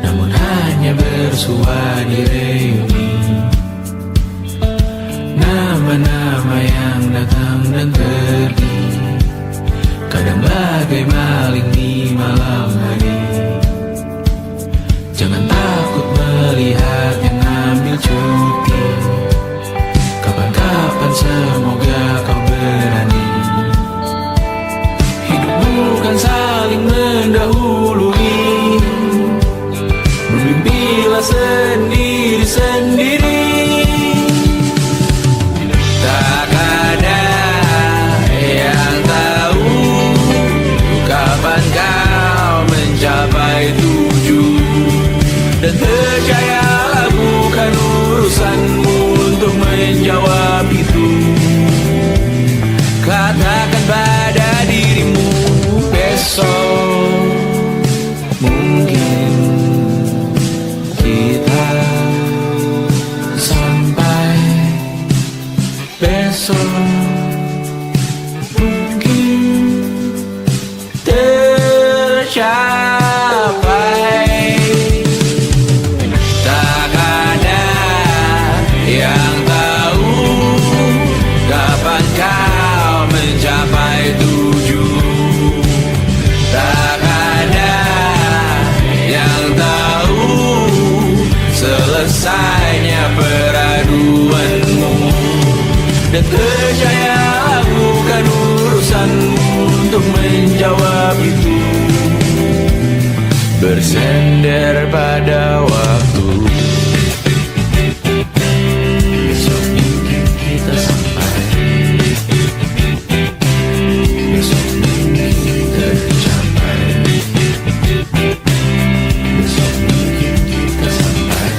Speaker 5: namun hanya bersua di reuni. Nama-nama yang datang dan pergi, kadang bagai maling di malam hari. Jangan melihat yang ngambil cuti. Kapan-kapan semoga kau berani. Hidup bukan saling mendahului. Bermimpilah sendiri-sendiri.
Speaker 1: Tak ada yang tahu kapan kau mencapai tujuh. Dan percayalah bukan urusanmu untuk menjawab itu. Katakan pada dirimu besok mungkin kita
Speaker 5: Sampai besok mungkin
Speaker 1: tercapai. Tak ada yang tahu kapan kau mencapai tujuh. Tak ada yang tahu selesainya peraduanmu. Dan percayalah bukan urusanmu untuk menjawab itu. Bersender pada waktu.
Speaker 5: besok mungkin kita sampai. Besok mungkin tercapai. Besok mungkin kita sampai.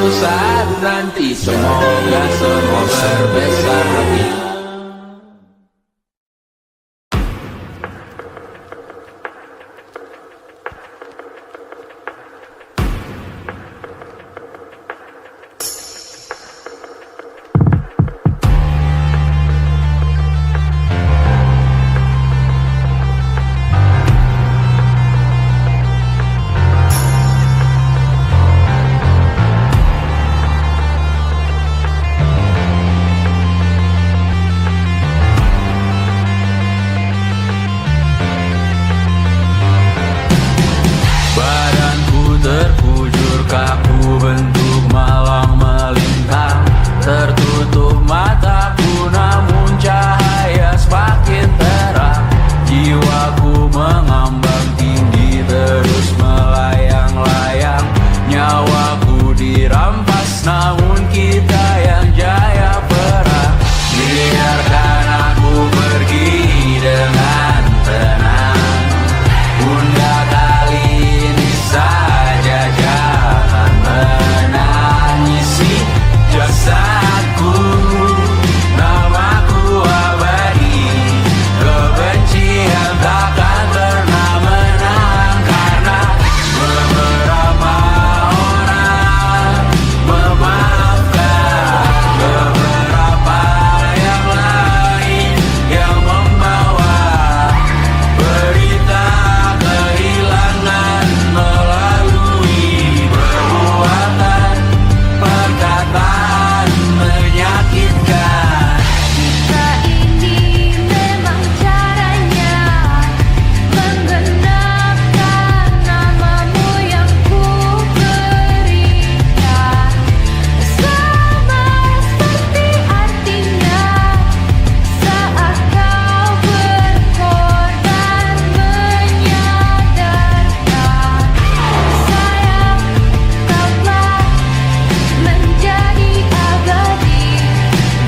Speaker 1: suatu saat nanti. Semoga semua berbesar hati. Terkujur kaku bentuk malang melintang. Tertutup mataku namun cahaya semakin terang. Jiwaku mengambang tinggi terus melayang-layang. Nyawaku dirampas namun kita yang jaya perang. Biarkan aku pergi dengan tenang. Bunda kali ini saja jangan menangisi jasadku. Namaku abadi, kebencian takkan pernah menang. Karena beberapa orang memaafkan, beberapa yang lain yang membawa berita kehilangan melalui perbuatan, perkataan menyakitkan.
Speaker 6: Jika ini memang caranya menggenapkan namamu yang ku berikan, sama seperti artinya saat kau berkorban menyadarkan. Sayang, kau telah menjadi abadi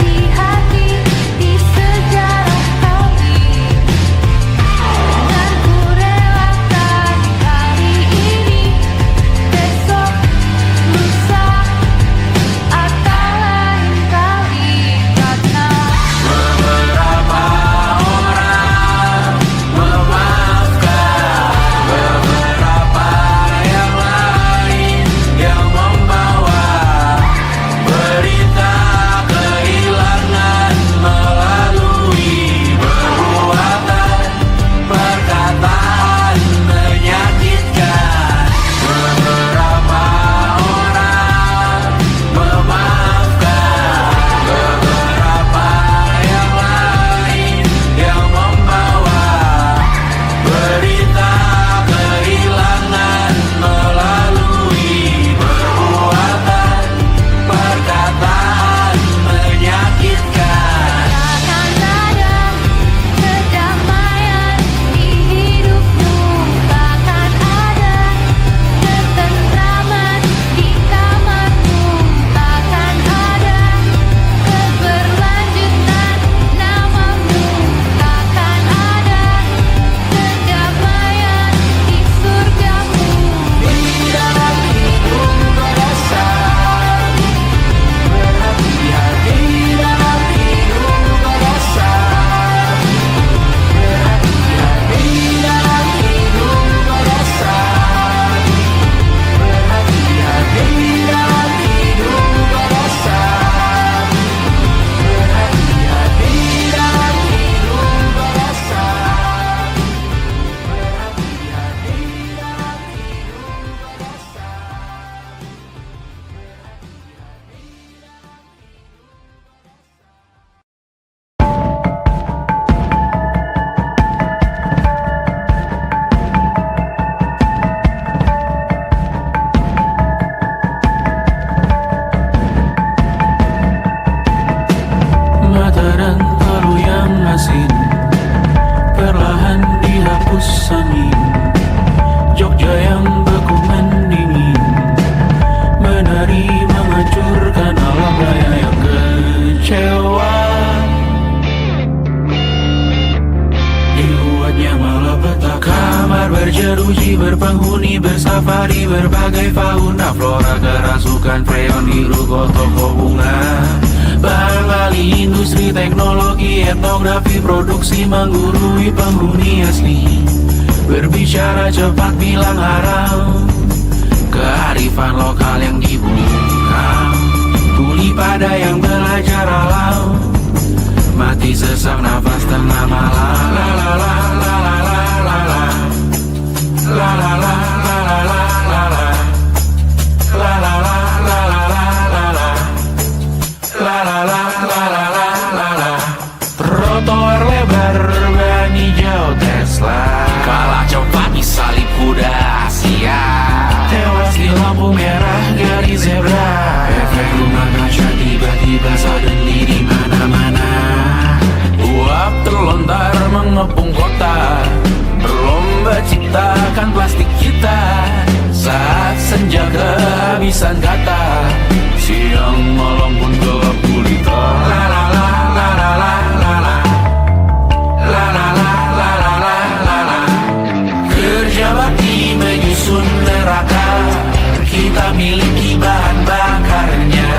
Speaker 6: di hati, di sejarah kami. Dan ku relakan hari ini, besok, lusa, atau lain kali. Karena
Speaker 1: Beberapa orang memaafkan, beberapa yang lain yang membawa berita kehilangan melalui perbuatan, perkataan menyakitkan. Beberapa orang memaafkan, beberapa yang lain yang membawa berita kehilangan melalui perbuatan, perkataan menyakitkan.
Speaker 6: takkan ada kedamaian di hidupmu, takkan ada ketentraman di kamarmu, takkan ada keberlanjutan namamu, takkan ada kedamaian di surgamu.
Speaker 1: Di dalam hidup berdasar, berhati-hati dalam hidup berdasar, berhati-hati dalam hidup berdasar, berhati-hati dalam hidup berdasar, berhati-hati dalam hidup berdasar, berhati-hati dalam mata dan talu yang asin perlahan dihapus angin. Jogja yang beku mendingin, menari menghancurkan alam raya yang kecewa. Dibuatnya malah petaka kamar
Speaker 2: berjeruji, berpenghuni, bersafari, berbagai fauna flora, kerasukan freon, biru, toko bunga. Barang ahli industri, teknologi, etnografi, produksi menggurui penghuni asli. Berbicara cepat, bilang haram, kearifan lokal yang dibungkam. Tuli pada yang belajar alam, mati sesak nafas tengah malam. La la la la la la la la. La la la la la la la la. La la la la la la la la. La la la la la la la la. Trotoar lebar ban hijau Tesla, kalah cepat disalip kuda Asia, tewas di lampu merah garis zebra. Efek rumah kaca tiba-tiba suddenly di mana-mana. Uap terlontar mengepung kota, berlomba ciptakan plastik kita. Saat senja kehabisan kata, siang malam pun gelap gulita. La la la la la la la la. La la la la la la la la. Kerja bakti menyusun neraka, kita miliki bahan bakarnya.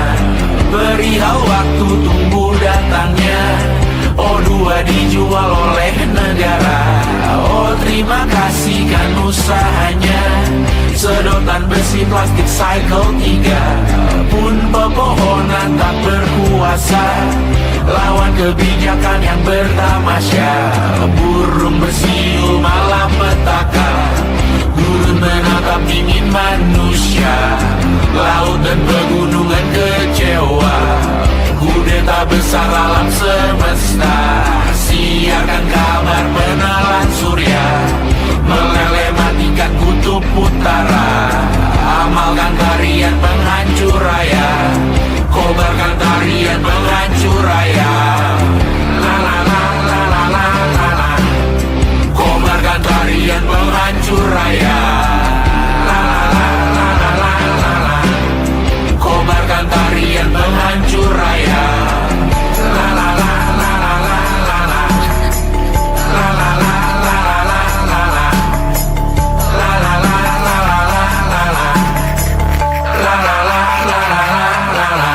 Speaker 2: Perihal waktu tunggu datangnya. O2 dijual oleh negara. Oh terima kasih kan usahanya. Sedotan besi plastik cycle 3 pun pepohonan tak berkuasa lawan kebijakan yang bertamasya. Burung bersiul malapetaka, gurun menatap dingin manusia. Laut dan pegunungan kecewa, kudeta besar alam semesta. Siarkan kabar penelan surya, meleleh matikan kutub utara. Amalkan tarian penghancur raya, kobarkan tarian penghancur raya. La la la la la la la la. Kobarkan tarian penghancur raya. La la la la la la la la. Kobarkan tarian penghancur raya. La la la la la la la la. La la la la la la la la. La la la la la la la la. La la la la la la la la.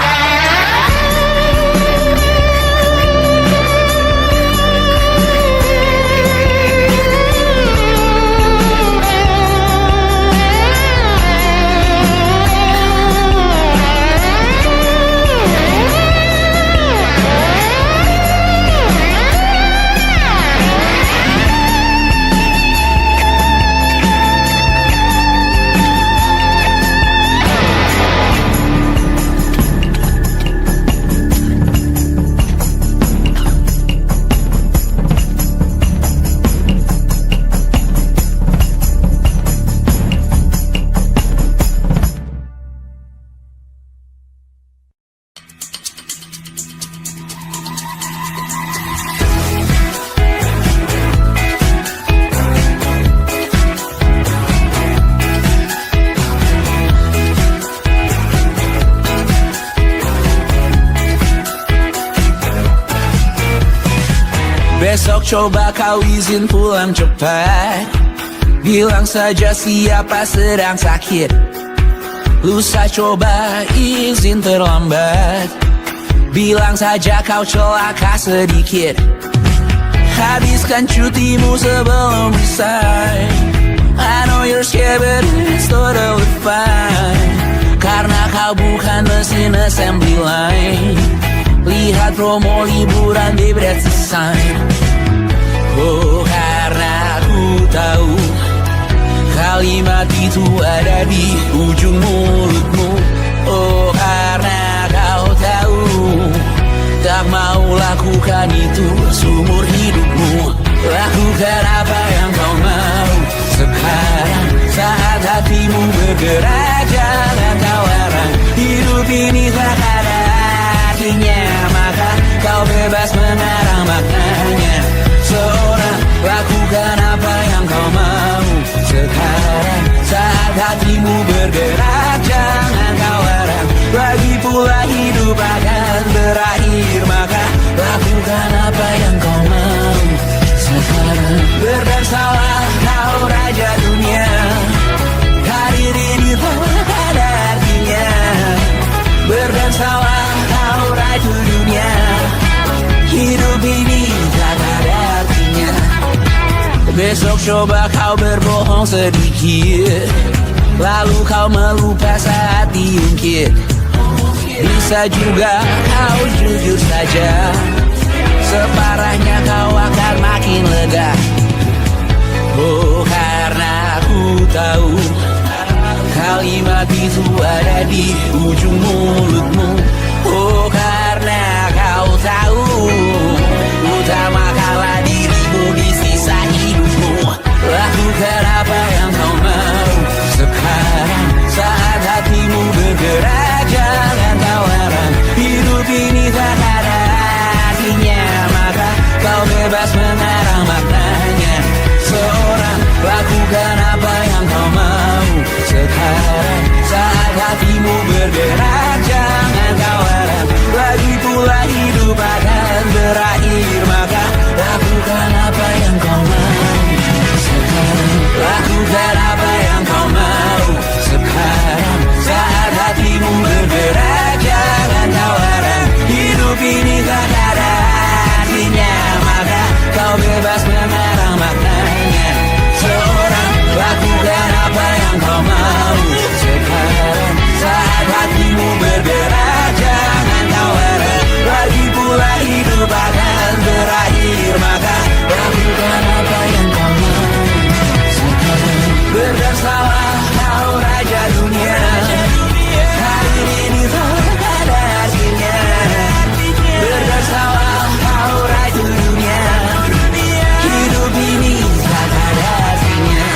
Speaker 2: Besok coba kau izin pulang cepat, bilang saja siapa sedang sakit. Lusa coba izin terlambat, bilang saja kau celaka sedikit. Habiskan cutimu sebelum resign. I know you're scared but it's totally fine, karena kau bukan mesin assembly line. Lihat promo liburan di Bread Sign. Oh karena ku tahu kalimat itu ada di ujung mulutmu. Oh karena kau tahu tak mau lakukan itu seumur hidupmu. Lakukan apa yang kau mau sekarang, saat hatimu bergerak. Jangan kau larang, hidup ini tak ada artinya, maka kau bebas mengarang maknanya. Seorang lakukan apa yang kau mau sekarang, saat hatimu bergerak. Jangan kau larang, lagi pula hidup akan berakhir, maka lakukan apa yang kau
Speaker 1: Besok coba kau berbohong sedikit, lalu kau melupa saat diungkit. Bisa juga kau jujur saja, separahnya kau akan makin lega. Oh, karena aku tahu kalimat itu ada di ujung mulutmu. Oh, karena kau tahu utama kalah dirimu di sisa hidupmu. Lakukan apa yang kau mau sekarang, saat hatimu bergerak. Jangan kau larang, hidup ini tak ada artinya, maka kau bebas mengarang maknanya. Seorang, lakukan apa yang kau mau sekarang, saat hatimu bergerak. Jangan kau larang, lagi pula hidup akan berakhir, maka lakukan apa yang kau mau sekarang. Lakukan apa yang kau mau sekarang, saat hatimu bergerak. Jangan kau larang, hidup ini tak ada artinya, maka kau bebas mengarang maknanya. Seorang, lakukan apa yang kau mau sekarang, saat hatimu bergerak. Jangan kau larang, lagi pula hidup akan berakhir, maka lakukan apa yang kau mau sekarang. Berdasarlah kau raja dunia, hari ini tak ada artinya. Berdasarlah kau raja dunia, hidup ini tak ada artinya.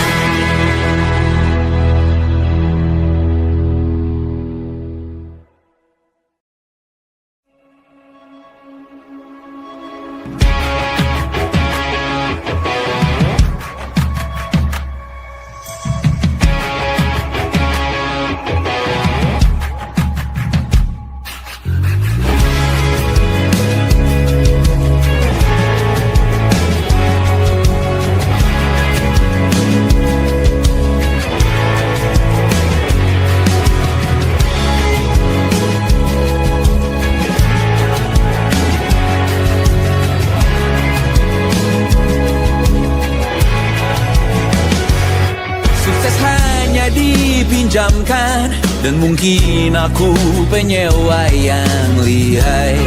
Speaker 1: Dipinjamkan, dan mungkin aku penyewa yang lihai.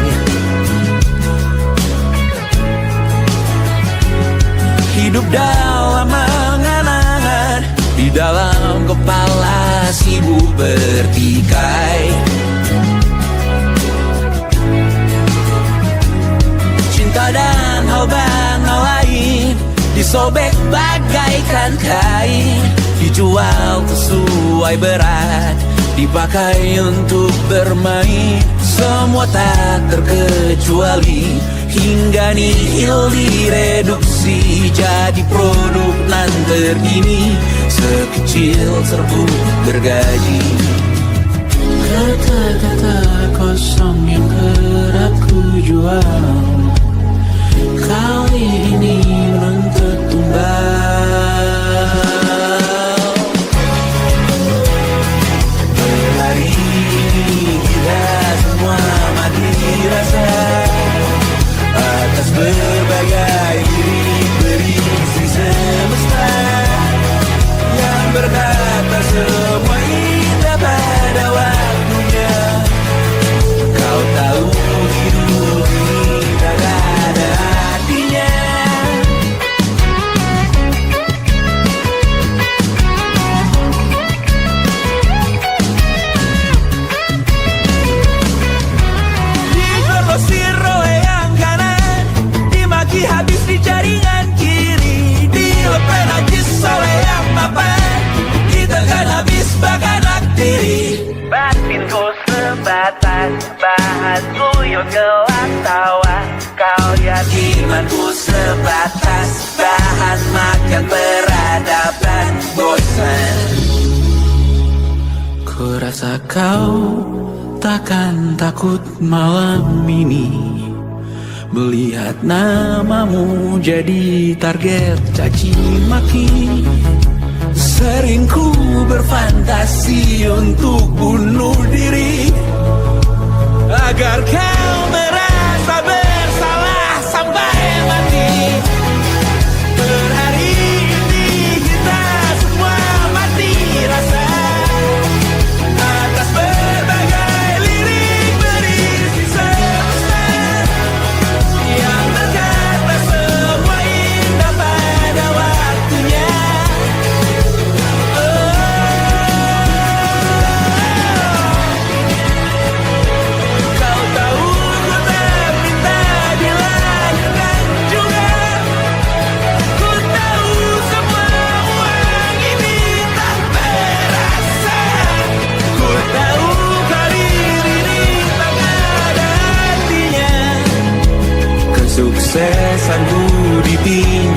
Speaker 1: Hidup dalam angan-angan, di dalam kepala sibuk bertikai. Cinta dan hal lain disobek bagaikan kain, dijual sesuai berat, dipakai untuk bermain. Semua tak terkecuali, hingga nihil direduksi jadi produk nan terkini, sekecil serbuk gergaji. Kata-kata kosong yang kerap ku jual, kali ini menuntut tumbal. Hari ini kita semua mati rasa atas berbagai diri-berisi semesta yang berkata semua indah pada waktunya. Kau tahu hidup ini tak ada artinya. Digrosir oleh yang kanan, dimaki habis di jaringan kiri, dilepas najis oleh yang papan, ditekan habis bakanak diri. Batinku sebatas bahan guyon gelak tawa, kau yakinanku sebatas bahan makan peradaban bosan. Ku rasa kau takkan takut malam ini melihat namamu jadi target caci maki. Sering ku berfantasi untuk bunuh diri agar kau merasa bersalah sampai mati. Per hari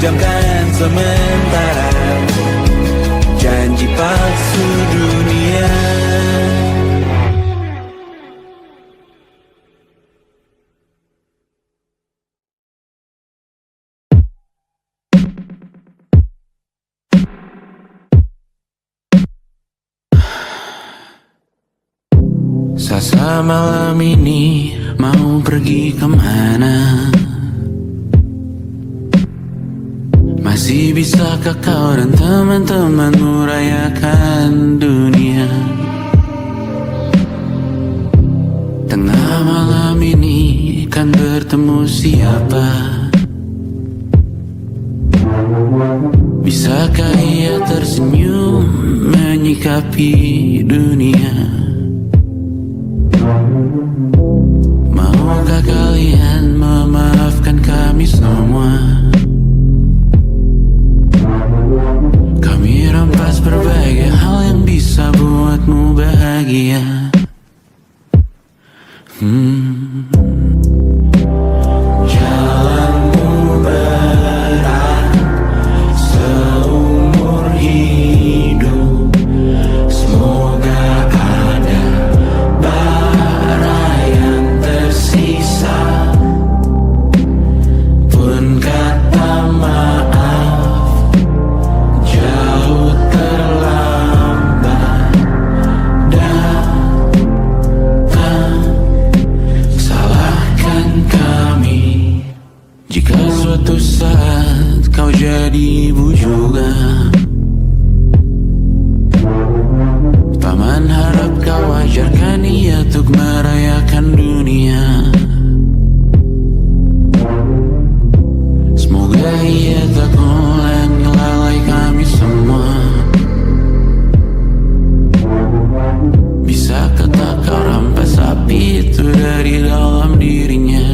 Speaker 1: Pinjamkan sementara janji palsu dunia.
Speaker 2: Sasa malam ini mau pergi kemana? Masih bisakah kau dan teman-temanmu rayakan dunia? Tengah malam ini kan bertemu siapa? Bisakah ia tersenyum menyikapi dunia? Maukah kalian memaafkan kami semua? Kami rampas berbagai hal yang bisa buatmu bahagia. Jalanmu berat seumur hidup. Semoga ada bara yang tersisa. Pun kata maaf jauh terlambat datang. Salahkan kami jika suatu saat kau jadi ibu juga. Paman harap kau ajarkan ia untuk merayakan dunia. Semoga ia tak ulangi lalai kami semua. Bisakah tak kau rampas api itu dari dalam dirinya?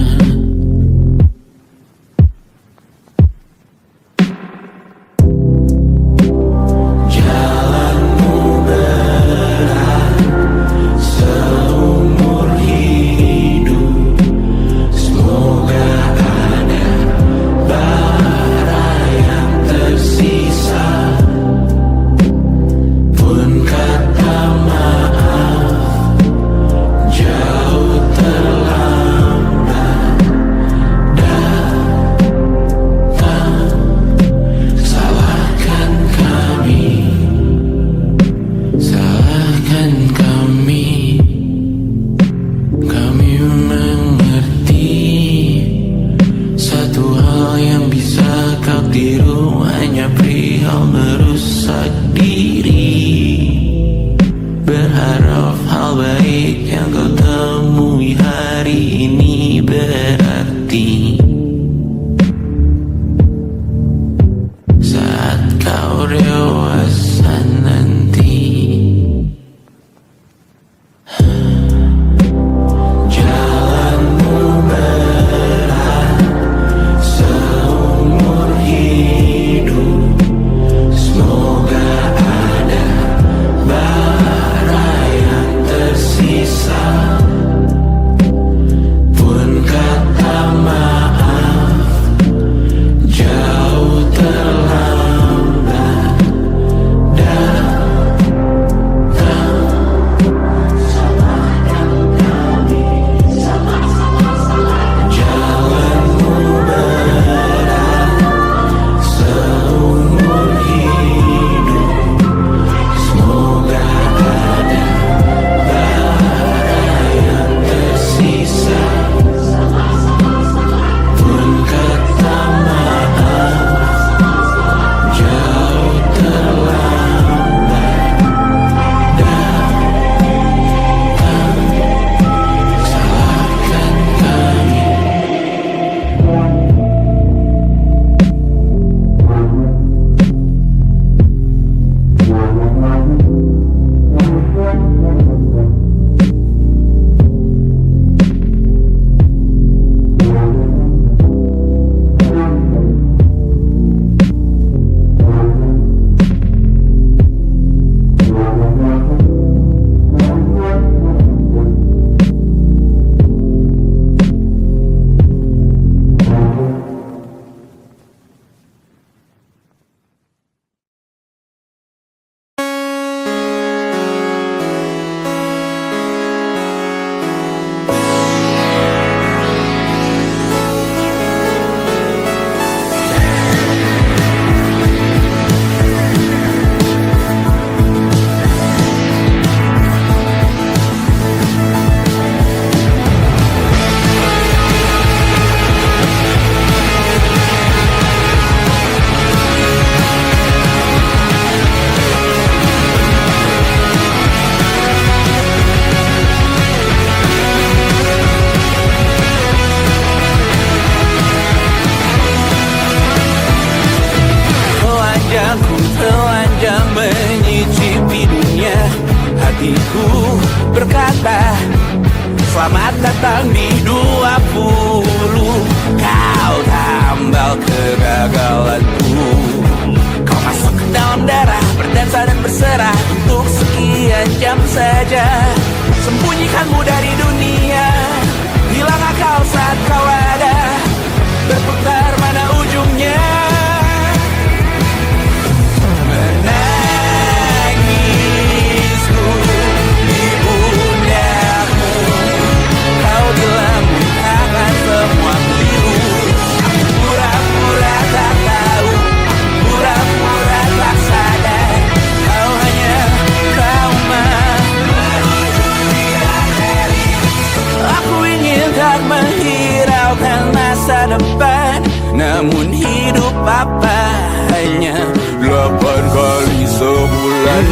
Speaker 2: Jalanmu berat seumur hidup. Semoga ada bara yang tersisa. Pun kata maaf jauh terlambat datang. Salahkan kami, salahkan kami. Kami mengerti satu hal yang bisa kau tiru hanya perihal merusak diri. Berharap hal baik yang kau temui hari ini berarti saat kau dewasa nanti. Jalanmu berat seumur hidup.
Speaker 1: berkata, selamat datang di 20. Kau tambal kegagalanku. Kau masuk ke dalam darah, berdansa dan berserah untuk sekian jam saja. Sembunyikanmu dari dunia, hilang akal saat kau ada, berputar mana ujungnya. Menangisku di pundakmu, kau bilang akan semua keliru. Aku pura-pura tak tahu, pura-pura tak sadar, kau hanya trauma. Aku ingin tak menghiraukan masa depan, namun hidup apa hanya 8 kali sebulan.